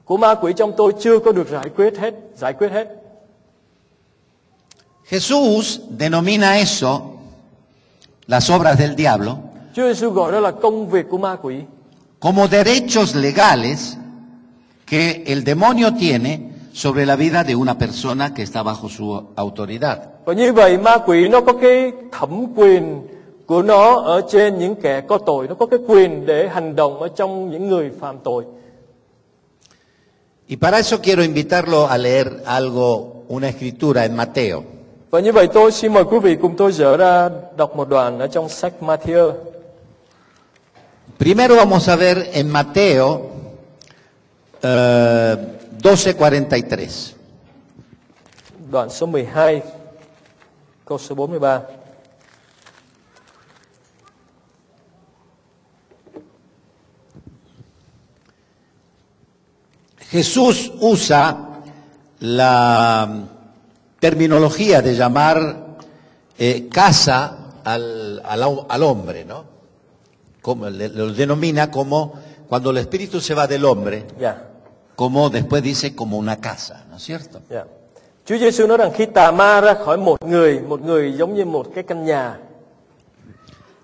của ma quỷ trong tôi chưa có được giải quyết hết. Jesús denomina eso, las obras del diablo, Chúa Giêsu gọi đó là công việc của ma quỷ, como derechos legales que el demonio tiene sobre la vida de una persona que está bajo su autoridad. Và như vậy ma quỷ nó có cái thẩm quyền của nó ở trên những kẻ có tội, nó có cái quyền để hành động ở trong những người phạm tội. Y para eso quiero invitarlo a leer algo, una escritura en Mateo. Và như vậy tôi xin mời quý vị cùng tôi dở ra đọc một đoạn ở trong sách Matthew. Primero vamos a ver en Mateo 12:43. Đoạn số 12, câu số 43. Jesús usa la terminología de llamar casa al hombre, ¿no? Como, lo denomina como cuando el espíritu se va del hombre, Dạ. como después dice como una casa, ¿no es cierto? Dạ. Chúa Giêsu nói rằng khi tà ma ra khỏi một người giống như một cái căn nhà.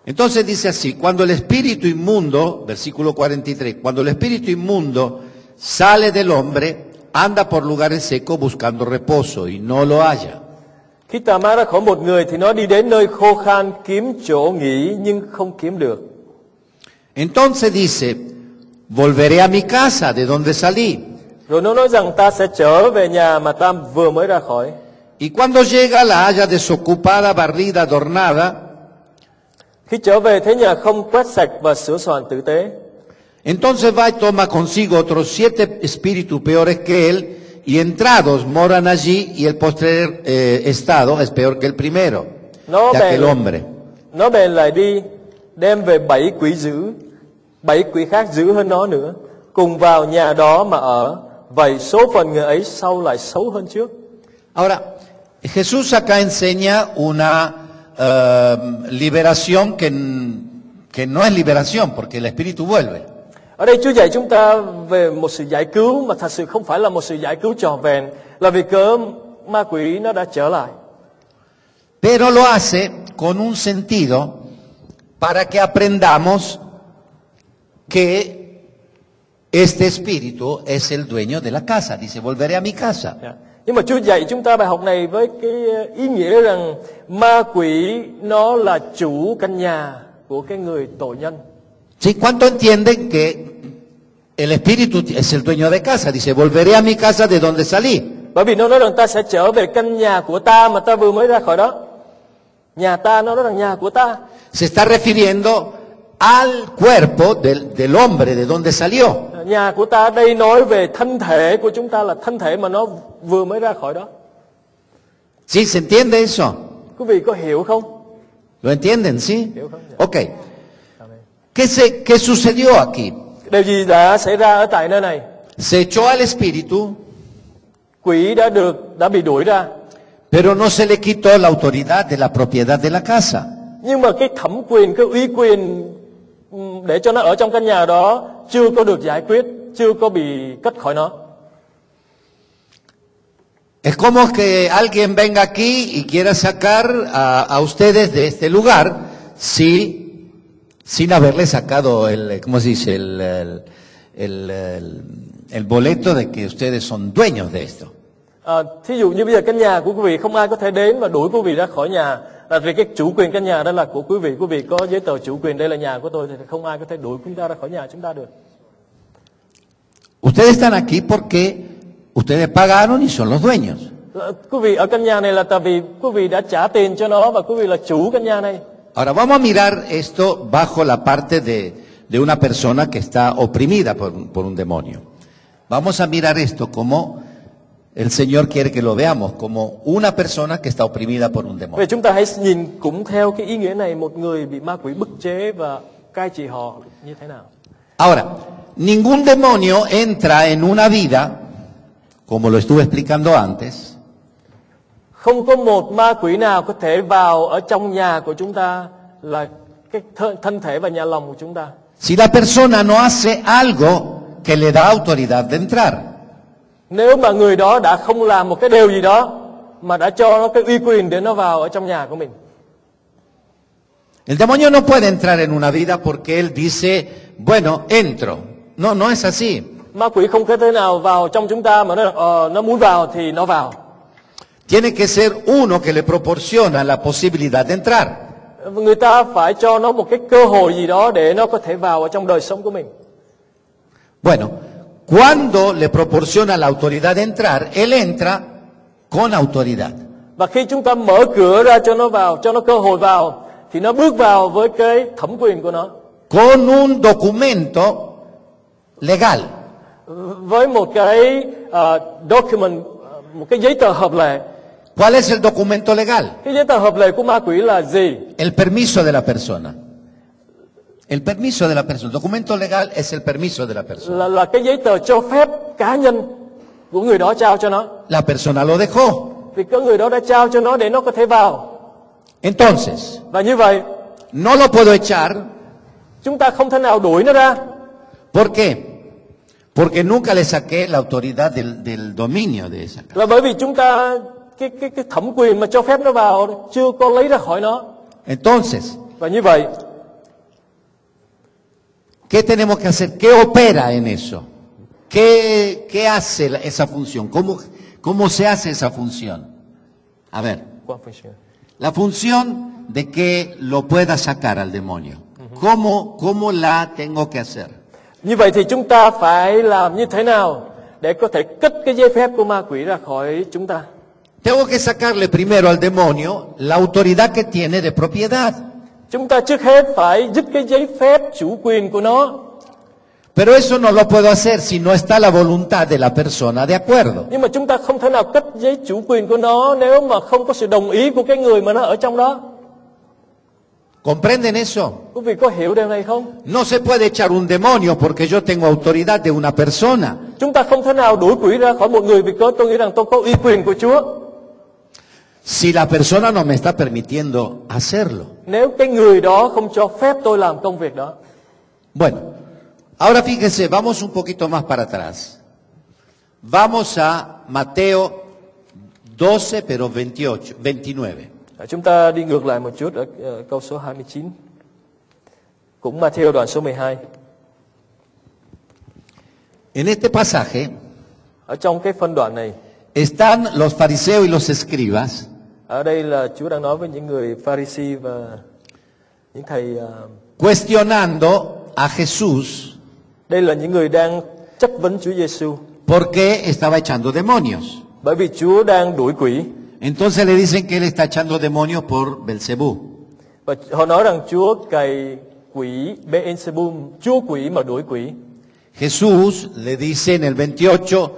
Entonces dice así, cuando el espíritu inmundo, versículo 43, cuando el espíritu inmundo sale del hombre, anda por lugares secos buscando reposo y no lo halla. Khi tà ma ra khỏi một người thì nó đi đến nơi khô khan kiếm chỗ nghỉ nhưng không kiếm được. Entonces dice, volveré a mi casa de donde salí. Rồi nó nói rằng ta sẽ trở về nhà mà ta vừa mới ra khỏi. Y cuando llega la halla desocupada, barrida, adornada. Khi trở về thấy nhà không quét sạch và sửa soạn tử tế. Entonces va y toma consigo otros 7 espíritus peores que él, y entrados moran allí, y el postrer estado es peor que el primero, de aquel hombre. Nó bèn lại đi, đem về 7 quỷ dữ, 7 quỷ khác dữ hơn nó nữa, cùng vào nhà đó mà ở. Vậy số phận người ấy sau lại xấu hơn trước. Ahora, Jesús acá enseña una liberación que no es liberación, porque el espíritu vuelve. Ở đây Chúa dạy chúng ta về một sự giải cứu mà thật sự không phải là một sự giải cứu trọn vẹn, là vì cớ ma quỷ nó đã trở lại. Pero lo hace con un sentido para que aprendamos que este espíritu es el dueño de la casa. Dice, volveré a mi casa. Nhưng mà Chúa dạy chúng ta bài học này với cái ý nghĩa rằng ma quỷ nó là chủ căn nhà của cái người tội nhân. ¿Sí? ¿Cuánto entienden que el espíritu es el dueño de casa? Dice, volveré a mi casa de donde salí. Bởi vì nó nói rằng ta sẽ trở về căn nhà của ta mà ta vừa mới ra khỏi đó. Nhà ta, nó nói rằng nhà của ta. Se está refiriendo al cuerpo del hombre de donde salió. Nhà của ta đây nói về thân thể của chúng ta, là thân thể mà nó vừa mới ra khỏi đó. ¿Sí? ¿Se entiende eso? Quý vị có hiểu không? ¿Lo entienden? ¿Sí? Hiểu không? Ok. ¿Qué sucedió aquí? Điều gì đã xảy ra ở tại nơi này? Se echó al espíritu, Quỷ đã bị đuổi ra. pero no se le quitó la autoridad de la propiedad de la casa. Nhưng mà cái thẩm quyền, cái uy quyền để cho nó ở trong căn nhà đó chưa có được giải quyết, chưa có bị cất khỏi nó. Es como que alguien venga aquí y quiera sacar a ustedes de este lugar sin haberle sacado ¿cómo se dice? El boleto de que ustedes son dueños de esto. Thí dụ như bây giờ căn nhà của quý vị không ai có thể đến và đuổi quý vị ra khỏi nhà, là vì cái chủ quyền căn nhà đó là của quý vị có giấy tờ chủ quyền đây là nhà của tôi, thì không ai có thể đuổi chúng ta ra khỏi nhà chúng ta được. Ustedes están aquí porque ustedes pagaron y son los dueños. Quý vị ở căn nhà này là tại vì quý vị đã trả tiền cho nó và quý vị là chủ căn nhà này. Ahora vamos a mirar esto bajo la parte de una persona que está oprimida por un demonio. Vamos a mirar esto como el Señor quiere que lo veamos, como una persona que está oprimida por un demonio. Vậy chúng ta hãy nhìn cũng theo cái ý nghĩa này, một người bị ma quỷ bức chế và cai trị họ như thế nào. Ahora, ningún demonio entra en una vida, como lo estuve explicando antes, không có một ma quỷ nào có thể vào ở trong nhà của chúng ta, là cái thân thể và nhà lòng của chúng ta. si la persona no hace algo que le da autoridad de entrar. Nếu mà người đó đã không làm một cái điều gì đó mà đã cho nó cái uy quyền để nó vào ở trong nhà của mình. El demonio no puede entrar en una vida porque él dice, bueno, entro. No, no es así. Ma quỷ không có thể nào vào trong chúng ta mà nó muốn vào thì nó vào. Tiene que ser uno que le proporciona la posibilidad de entrar. Người ta phải cho nó một cái cơ hội gì đó để nó có thể vào ở trong đời sống của mình. Bueno, cuando le proporciona la autoridad de entrar, él entra con autoridad. Và khi chúng ta mở cửa ra cho nó vào, cho nó cơ hội vào, thì nó bước vào với cái thẩm quyền của nó. Con un documento legal. Với một cái document, một cái giấy tờ hợp lệ. ¿Cuál es el documento legal? Cái giấy tờ hợp lệ của ma quỷ là gì? El permiso de la persona. El permiso de la persona. El documento legal es el permiso de la persona. Là cái giấy tờ cho phép cá nhân của người đó trao cho nó. La persona lo dejó. Vì có người đó đã trao cho nó để nó có thể vào. Entonces, Và như vậy, no lo puedo echar. chúng ta không thể nào đuổi nó ra. ¿Por qué? Porque nunca le saqué la autoridad del dominio de esa casa. Là bởi vì chúng ta cái thẩm quyền mà cho phép nó vào chưa có lấy ra khỏi nó. Entonces, Và như vậy, ¿qué tenemos que hacer? ¿Qué opera en eso? ¿Qué hace esa función? ¿Cómo se hace esa función? A ver, Qua función. la función de que lo pueda sacar al demonio. ¿Cómo la tengo que hacer? Như vậy thì chúng ta phải làm như thế nào để có thể cất cái giấy phép của ma quỷ ra khỏi chúng ta? Tengo que sacarle primero al demonio la autoridad que tiene de propiedad. Chúng ta trước hết phải dứt cái giấy phép chủ quyền của nó. Pero eso no lo puedo hacer si no está la voluntad de la persona de acuerdo. Nhưng mà chúng ta không thể nào cất giấy chủ quyền của nó nếu mà không có sự đồng ý của cái người mà nó ở trong đó. ¿Comprenden eso? Quý vị có hiểu điều này không? No se puede echar un demonio porque yo tengo autoridad de una persona. Chúng ta không thể nào đuổi quỷ ra khỏi một người vì tôi nghĩ rằng tôi có uy quyền của Chúa. Si la persona no me está permitiendo hacerlo. Nếu cái người đó không cho phép tôi làm công việc đó. Bueno, ahora fíjense, vamos un poquito más para atrás. Vamos a Mateo 12, pero 29. Chúng ta đi ngược lại một chút ở câu số 29. Cũng Matthew đoạn số 12. En este pasaje Ở trong cái phân đoạn này, están los fariseos y los escribas ở đây là Chúa đang nói với những người Pharisee và những thầy. cuestionando a Jesús Đây là những người đang chất vấn Chúa Giêsu, por qué estaba echando demonios. bởi vì Chúa đang đuổi quỷ. Entonces le dicen que él está echando demonios por Belcebú. Và họ nói rằng Chúa cày quỷ Beelzebub, chúa quỷ mà đuổi quỷ. Jesús le dice en el 28,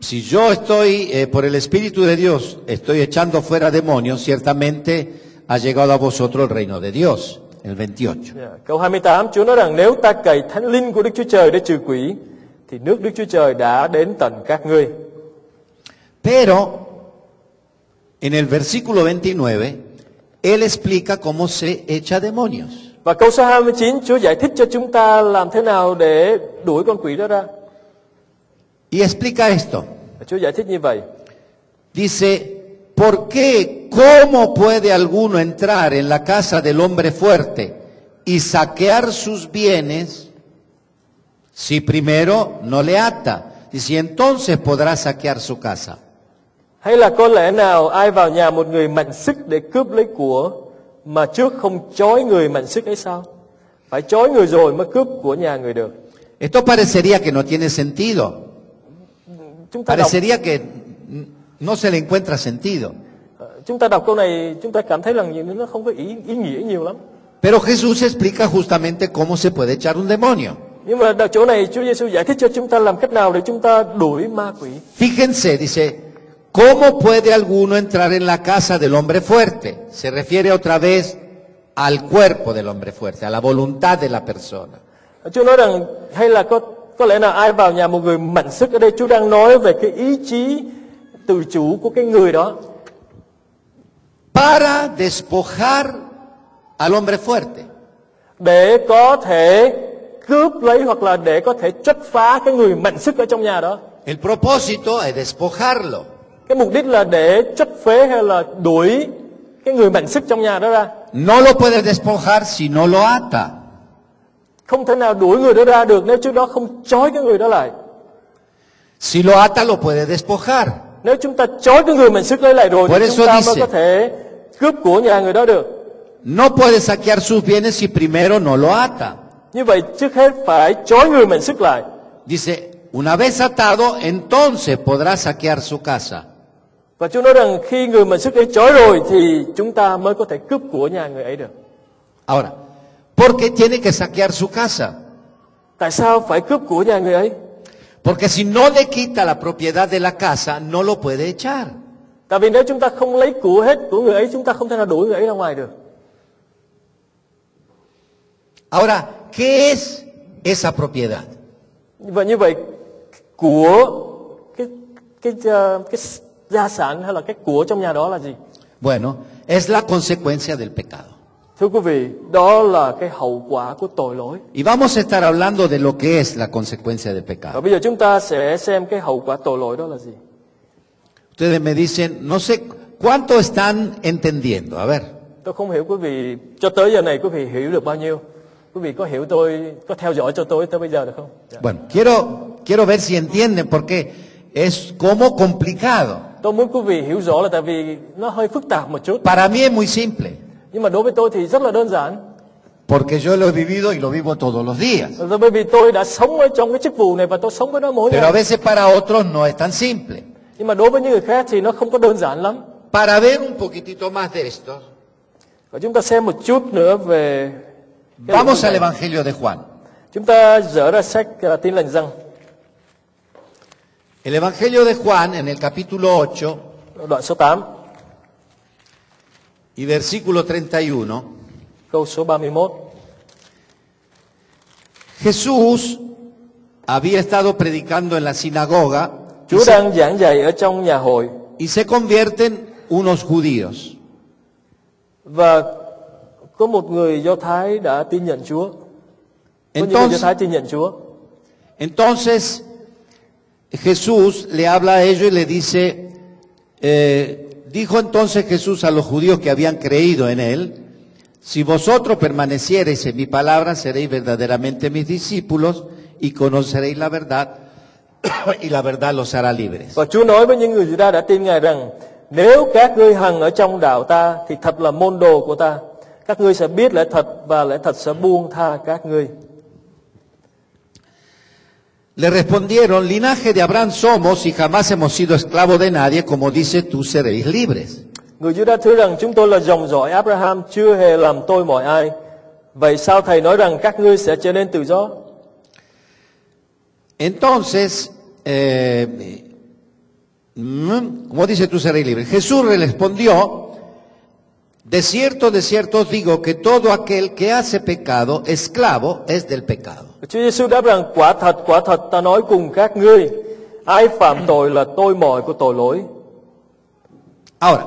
si yo estoy por el Espíritu de Dios, estoy echando fuera demonios, ciertamente ha llegado a vosotros el reino de Dios. El 28. Câu 28, Chúa nói rằng nếu ta cày thánh linh của Đức Chúa Trời để trừ quỷ, thì nước Đức Chúa Trời đã đến tận các ngươi. Pero en el versículo 29, él explica cómo se echa demonios. Và câu số 29, Chúa giải thích cho chúng ta làm thế nào để đuổi con quỷ đó ra. Y explica esto. Chúa giải thích như vậy. Dice, ¿por qué, cómo puede alguno entrar en la casa del hombre fuerte y saquear sus bienes si primero no le ata? Dice, entonces podrá saquear su casa. Hay là có lẽ nào ai vào nhà một người mạnh sức để cướp lấy của mà trước không trói người mạnh sức ấy sao? Phải trói người rồi mới cướp của nhà người được. Esto parecería que no tiene sentido. Parecería que no se le encuentra sentido. Chúng ta đọc câu này, chúng ta cảm thấy rằng nó không có ý nghĩa nhiều lắm. Pero Jesús explica justamente cómo se puede echar un demonio. Nhưng mà ở chỗ này Chúa Giêsu giải thích cho chúng ta làm cách nào để chúng ta đuổi ma quỷ. Fíjense, dice, ¿cómo puede alguno entrar en la casa del hombre fuerte? Se refiere otra vez al cuerpo del hombre fuerte, a la voluntad de la persona. Chúa nói rằng hay là có lẽ nào ai vào nhà một người mạnh sức, ở đây Chúa đang nói về cái ý chí tự chủ của cái người đó. Para despojar al hombre fuerte. Để có thể cướp lấy hoặc là để có thể trách phá cái người mạnh sức ở trong nhà đó. El propósito es despojarlo. Cái mục đích là để trách phế hay là đuổi cái người mạnh sức trong nhà đó ra. No lo puede despojar si no lo ata. Không thể nào đuổi người đó ra được nếu trước đó không trói cái người đó lại. Si lo ata lo puede despojar. Nếu chúng ta trói cái người mạnh sức lấy lại rồi thì chúng ta mới có thể cướp của nhà người đó được. No puede saquear sus bienes si primero no lo ata. Như vậy trước hết phải trói người mạnh sức lại. Dice, una vez atado, entonces podrá saquear su casa. Và Chúa nói rằng khi người mạnh sức ấy trói rồi thì chúng ta mới có thể cướp của nhà người ấy được. Ahora, ¿por qué tiene que saquear su casa? Tại sao phải cướp của nhà người ấy? Porque si no le quita la propiedad de la casa, no lo puede echar. Tại vì nếu chúng ta không lấy của hết của người ấy, chúng ta không thể nào đuổi người ấy ra ngoài được. Ahora, ¿qué es esa propiedad? Và như vậy của cái gia sản hay là cái của trong nhà đó là gì? Bueno, es la consecuencia del pecado. Thưa quý vị, đó là cái hậu quả của tội lỗi. Y vamos a estar hablando de lo que es la consecuencia del Và pecado. bây giờ chúng ta sẽ xem cái hậu quả tội lỗi đó là gì. Ustedes me dicen, no sé cuánto están entendiendo. A ver, Tôi không hiểu quý vị, cho tới giờ này quý vị hiểu được bao nhiêu? Quý vị có hiểu tôi, có theo dõi cho tôi tới bây giờ được không? Dạ. bueno, quiero quiero ver si entienden porque es como complicado. Tôi muốn quý vị hiểu rõ là tại vì nó hơi phức tạp một chút. Para mí es muy simple, Nhưng mà đối với tôi thì rất là đơn giản. porque yo lo he vivido y lo vivo todos los días. Bởi vì tôi đã sống ở trong cái chức vụ này và tôi sống với nó mỗi Pero a ngày. veces para otros no es tan simple. Nhưng mà đối với những người khác thì nó không có đơn giản lắm. Para ver un poquitito más de esto, Và chúng ta xem một chút nữa về cái lĩnh vực vamos al này. Evangelio de Juan. Chúng ta dở ra sách Tin lành Giăng, El Evangelio de Juan, en el capítulo 8 đoạn số 8, y versículo 31, câu số 31. Jesús había estado predicando en la sinagoga Chúa đang giảng dạy ở trong nhà hội y se convierten unos judíos. và có một người Do Thái đã tin nhận Chúa. Có những người Do Thái tin nhận Chúa. Entonces Jesús le habla a ellos y le dice, dijo entonces Jesús a los judíos que habían creído en él, si vosotros permaneciereis en mi palabra, seréis verdaderamente mis discípulos y conoceréis la verdad, y la verdad los hará libres. Và Chúa nói với những người Giu-đa đã tin Ngài rằng, nếu các ngươi hằng ở trong đạo ta thì thật là môn đồ của ta. Các ngươi sẽ biết lẽ thật và lẽ thật sẽ buông tha các ngươi. Le respondieron, linaje de Abraham somos y jamás hemos sido esclavos de nadie, como dice tú seréis libres. Người Giu-đa thưa rằng chúng tôi là dòng dõi Abraham, chưa hề làm tôi mọi ai. Vậy sao thầy nói rằng các ngươi sẽ trở nên tự do? Entonces, como dice tú seréis libres. Jesús le respondió, de cierto os digo que todo aquel que hace pecado, esclavo es del pecado. Chúa Giêsu đáp rằng quả thật ta nói cùng các ngươi, ai phạm tội là tôi mồi của tội lỗi. Ahora,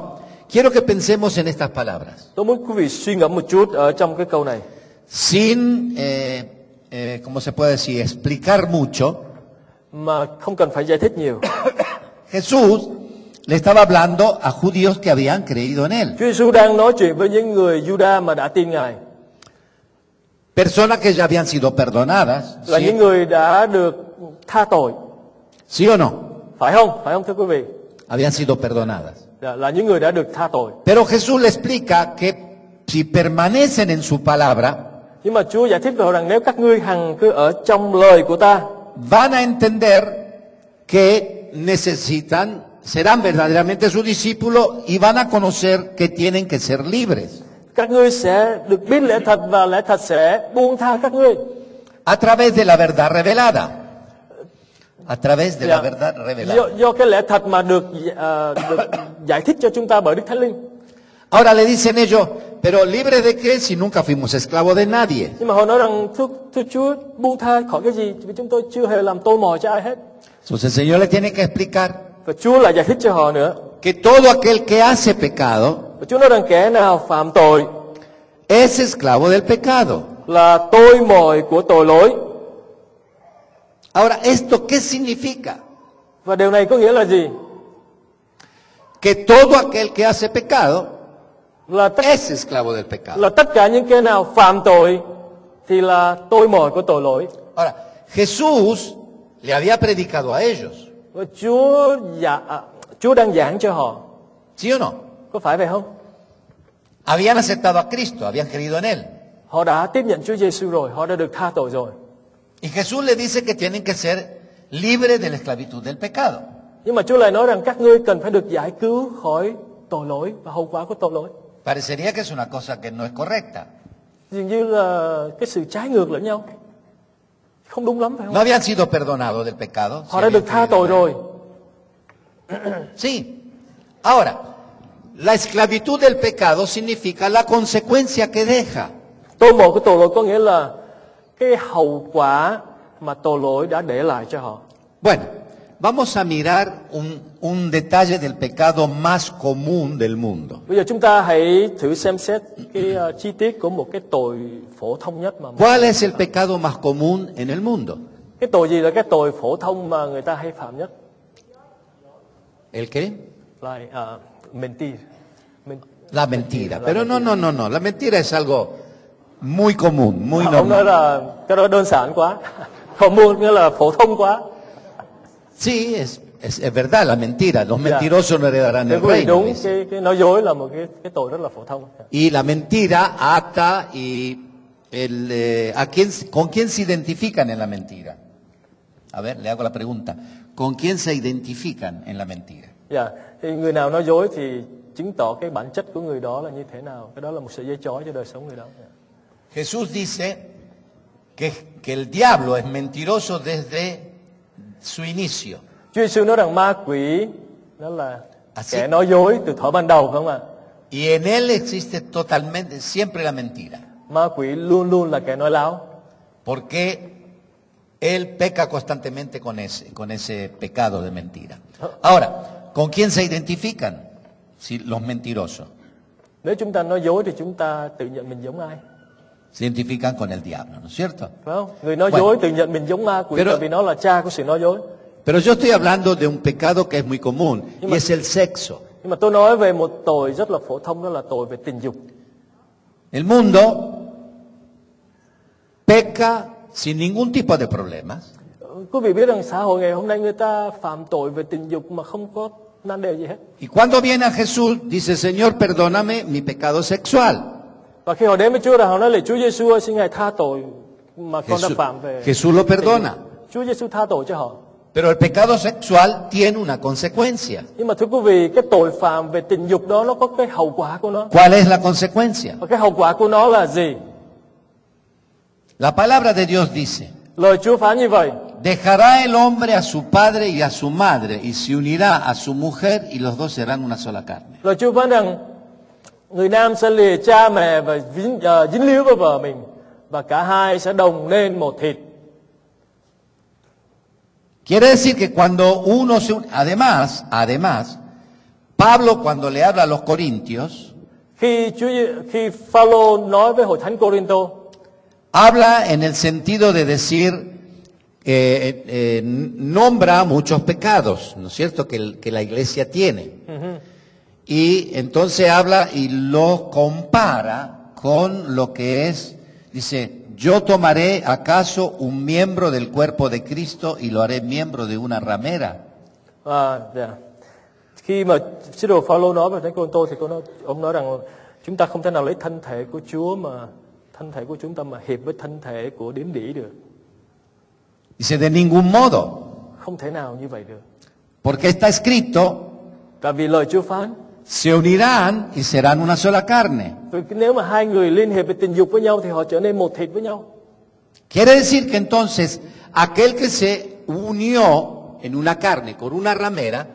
quiero que pensemos en estas palabras, Tôi muốn quý vị suy ngẫm một chút ở trong cái câu này, sin, ¿cómo se puede decir? Explicar mucho. mà không cần phải giải thích nhiều. Jesús le estaba hablando a judíos que habían creído en él. Chúa Giêsu đang nói chuyện với những người Giu-đa mà đã tin Ngài, Personas que ya habían sido perdonadas. là những ¿Sí? người đã được tha tội, ¿Sí o no? phải không thưa quý vị? Habían sido perdonadas. Là những người đã được tha tội. Pero Jesús le explica que si permanecen en su palabra, Nhưng mà Chúa giải thích với họ rằng nếu các ngươi hằng cứ ở trong lời của ta, van a entender que necesitan, serán verdaderamente su discípulo y van a conocer que tienen que ser libres. các ngươi sẽ được biết lẽ thật và lẽ thật sẽ buông tha các ngươi. A través de la verdad revelada. A través de la verdad revelada. Do cái lẽ thật mà được giải thích cho chúng ta bởi Đức Thánh Linh. Ahora le dicen ellos, pero libre de qué si nunca fuimos esclavos de nadie. Nhưng mà họ nói rằng thưa Chúa, buông tha khỏi cái gì? Vì chúng tôi chưa hề làm tôi mồi cho ai hết. Entonces el Señor le tiene que explicar Và Chúa lại giải thích cho họ nữa. que todo aquel que hace pecado Và Chúa nói rằng kẻ nào phạm tội es esclavo del pecado. là tôi mồi của tội lỗi. Ahora, ¿esto qué significa? Và điều này có nghĩa là gì? Que todo aquel que hace pecado Là es esclavo del pecado. tất cả những kẻ nào phạm tội thì là tôi mồi của tội lỗi. Ahora, Jesús le había predicado a ellos, Và Chúa đang giảng cho họ. ¿sí o no? Có phải vậy không? Habían aceptado a Cristo, habían creído en Él. Họ đã tiếp nhận Chúa Giêsu rồi, họ đã được tha tội rồi. Y Jesús le dice que tienen que ser libres de la esclavitud del pecado. Nhưng mà Chúa lại nói rằng các ngươi cần phải được giải cứu khỏi tội lỗi và hậu quả của tội lỗi. Parecería que es una cosa que no es correcta. Dường như là cái sự trái ngược lẫn nhau. Không đúng lắm phải No không? habían sido perdonados del pecado. Họ đã được tha tội rồi. Sí. Ahora, la esclavitud del pecado significa la consecuencia que deja. Tội mồi của tội lỗi có nghĩa là cái hậu quả mà tội lỗi đã để lại cho họ. Bueno, vamos a mirar un detalle del pecado más común del mundo. Bây giờ chúng ta hãy thử xem xét cái chi tiết của một cái tội phổ thông nhất mà ¿Cuál es el pecado más común en el mundo? cái tội gì là cái tội phổ thông mà người ta hay phạm nhất? ¿El qué? Là mentir. La mentira. Pero no. La mentira es algo muy común, muy Ông nói normal. là cái đó đơn giản quá. Không mua nghĩa là phổ thông quá. Sí, es verdad la mentira. Los Dạ. mentirosos no heredarán Thế el quý vị reino. đúng, dice. cái nói dối là một cái tội rất là phổ thông. Y la mentira ata y ¿con quién se identifican en la mentira? A ver, le hago la pregunta. ¿Con quién se identifican en la mentira? Dạ, thì người nào nói dối thì chứng tỏ cái bản chất của người đó là như thế nào. Cái đó là một sợi dây trói cho đời sống người đó. Dạ. Jesús dice que el diablo es mentiroso desde su inicio. Chúa Giêsu nói rằng ma quỷ nó là Así. kẻ nói dối từ thuở ban đầu, phải không ạ? Y en él existe totalmente, siempre la mentira. Ma quỷ luôn luôn là kẻ nói láo. Porque él peca constantemente con ese pecado de mentira. Ahora, ¿con quién se identifican si los mentirosos? Nếu chúng ta nói dối thì chúng ta tự nhận mình giống ai? Se identifican con el diablo, ¿no es cierto? Phải không? Người nói Bueno. dối tự nhận mình giống ma quỷ Pero- tại vì nó là cha của sự nói dối. Pero yo estoy hablando de un pecado que es muy común Nhưng y mà- es el sexo. Nhưng mà tôi nói về một tội rất là phổ thông, đó là tội về tình dục. El mundo peca sin ningún tipo de problemas. Quý vị biết rằng xã hội ngày hôm nay người ta phạm tội về tình dục mà không có nan đề gì hết. Y cuando viene a Jesús, dice, Señor, perdóname mi pecado sexual. Và khi họ đến với Chúa, họ nói là Chúa Giêsu ơi, xin Ngài tha tội mà con đã phạm về. Jesús lo perdona. Chúa Giêsu tha tội cho họ. Pero el pecado sexual tiene una consecuencia. Nhưng mà thưa quý vị, cái tội phạm về tình dục đó nó có cái hậu quả của nó. ¿Cuál es la consecuencia? Và cái hậu quả của nó là gì? La palabra de Dios dice, Lời Chúa phán như vậy: dejará el hombre a su padre y a su madre y se unirá a su mujer y los dos serán una sola carne. Lời Chúa phán rằng người nam sẽ lìa cha mẹ và dính líu với vợ mình, và cả hai sẽ đồng nên một thịt. Quiere decir que cuando uno se une, además, Pablo cuando le habla a los corintios, Khi Phaolô nói với hội thánh Corinto, habla en el sentido de decir, nombra muchos pecados, ¿no es cierto?, que la iglesia tiene. Y entonces habla y lo compara con lo que es, dice, yo tomaré acaso un miembro del cuerpo de Cristo y lo haré miembro de una ramera. dạ. Khi mà sứ đồ Phaolô nói về thánh Corinto thì ông nói rằng chúng ta không thể nào lấy thân thể của Chúa mà thân thể của chúng ta mà hiệp với thân thể của điếm đỉ được. Dice, de ningún modo, Không thể nào như vậy được. porque está escrito, Tại vì lời Chúa phán, se unirán y serán una sola carne. vì nếu mà hai người liên hiệp về tình dục với nhau thì họ trở nên một thịt với nhau. Quiere decir que entonces aquel que se unió en una carne con una ramera,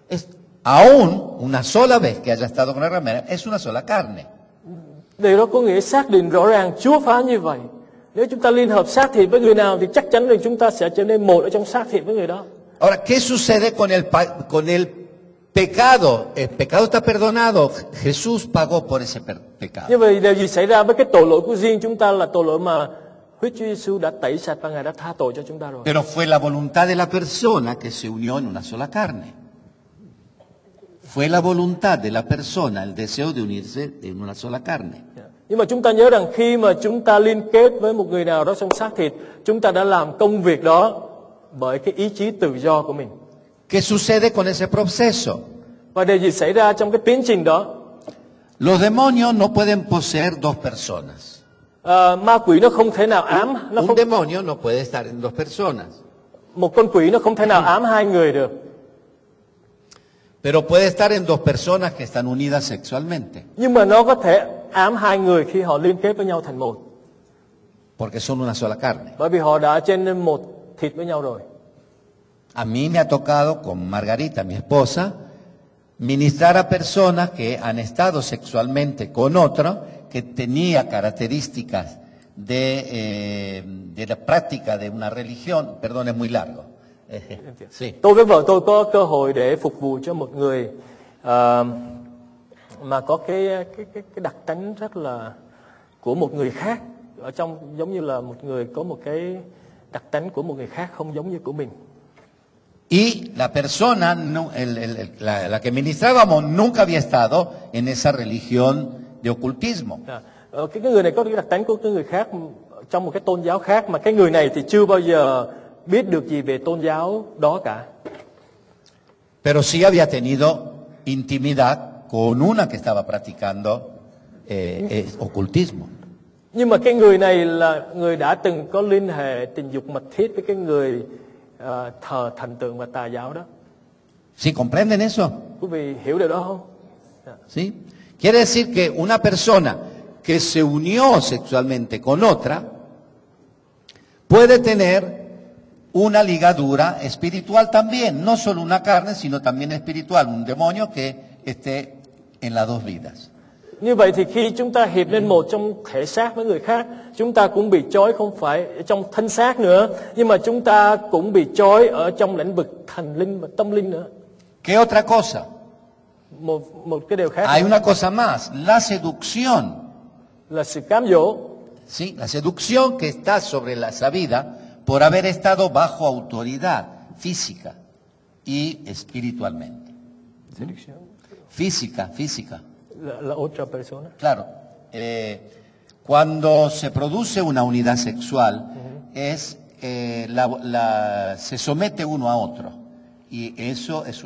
es aún una sola vez que haya estado con la ramera, es una sola carne. Điều đó có nghĩa xác định rõ ràng Chúa phán như vậy. Nếu chúng ta liên hợp xác thịt với người nào thì chắc chắn rằng chúng ta sẽ trở nên một ở trong xác thịt với người đó. Ahora, ¿qué sucede con el pecado? El pecado está perdonado. Jesús pagó por ese pecado. Như vậy điều gì xảy ra với cái tội lỗi của riêng chúng ta là tội lỗi mà huyết Chúa Giêsu đã tẩy sạch và Ngài đã tha tội cho chúng ta rồi. Pero fue la voluntad de la persona que se unió en una sola carne. Fue la voluntad de la persona, el deseo de unirse en una sola carne. Nhưng mà chúng ta nhớ rằng khi mà chúng ta liên kết với một người nào đó trong xác thịt, chúng ta đã làm công việc đó bởi cái ý chí tự do của mình. ¿Qué sucede con ese proceso? Và điều gì xảy ra trong cái tiến trình đó? Los demonios no pueden poseer dos personas. Ma quỷ nó không thể nào ám, Un demonio no puede estar en dos personas, một con quỷ nó không thể nào ám hai người được. pero puede estar en dos personas que están unidas sexualmente, Nhưng mà nó có thể ám hai người khi họ liên kết với nhau thành một, porque son una sola carne. bởi vì họ đã trở nên một thịt với nhau rồi. A mí me ha tocado con Margarita, mi esposa, ministrar a personas que han estado sexualmente con otro que tenía características de la práctica de una religión. Perdón, es muy largo. Sí. Tôi với vợ tôi có cơ hội để phục vụ cho một người mà có cái đặc tính rất là của một người khác, ở trong giống như là một người có một cái đặc tính của một người khác không giống như của mình. Y la persona, la que ministrábamos, nunca había estado en esa religión de ocultismo. Cái người này có cái đặc tính của cái người khác trong một cái tôn giáo khác, mà cái người này thì chưa bao giờ biết được gì về tôn giáo đó cả. pero sí había tenido intimidad con una que estaba practicando ocultismo. Nhưng mà cái người này là người đã từng có liên hệ tình dục mật thiết với cái người thờ thần tượng và tà giáo đó. ¿Sí comprenden eso? Quý vị hiểu điều đó không? ¿Sí? Quiere decir que una persona que se unió sexualmente con otra puede tener una ligadura espiritual también, no solo una carne, sino también espiritual, un demonio que esté en las dos vidas. Như vậy thì khi chúng ta hiệp lên một trong thể xác với người khác, chúng ta cũng bị trói không phải trong thân xác nữa, nhưng mà chúng ta cũng bị trói ở trong lĩnh vực thần linh và tâm linh nữa. ¿Qué otra cosa? Một cái điều khác Hay una cosa más, la seducción. là sự cám dỗ. ¿Sí? La seducción que está sobre esa vida por haber estado bajo autoridad física y espiritualmente. Física. La otra persona. Claro, cuando se produce una unidad sexual, se somete uno a otro. Y eso es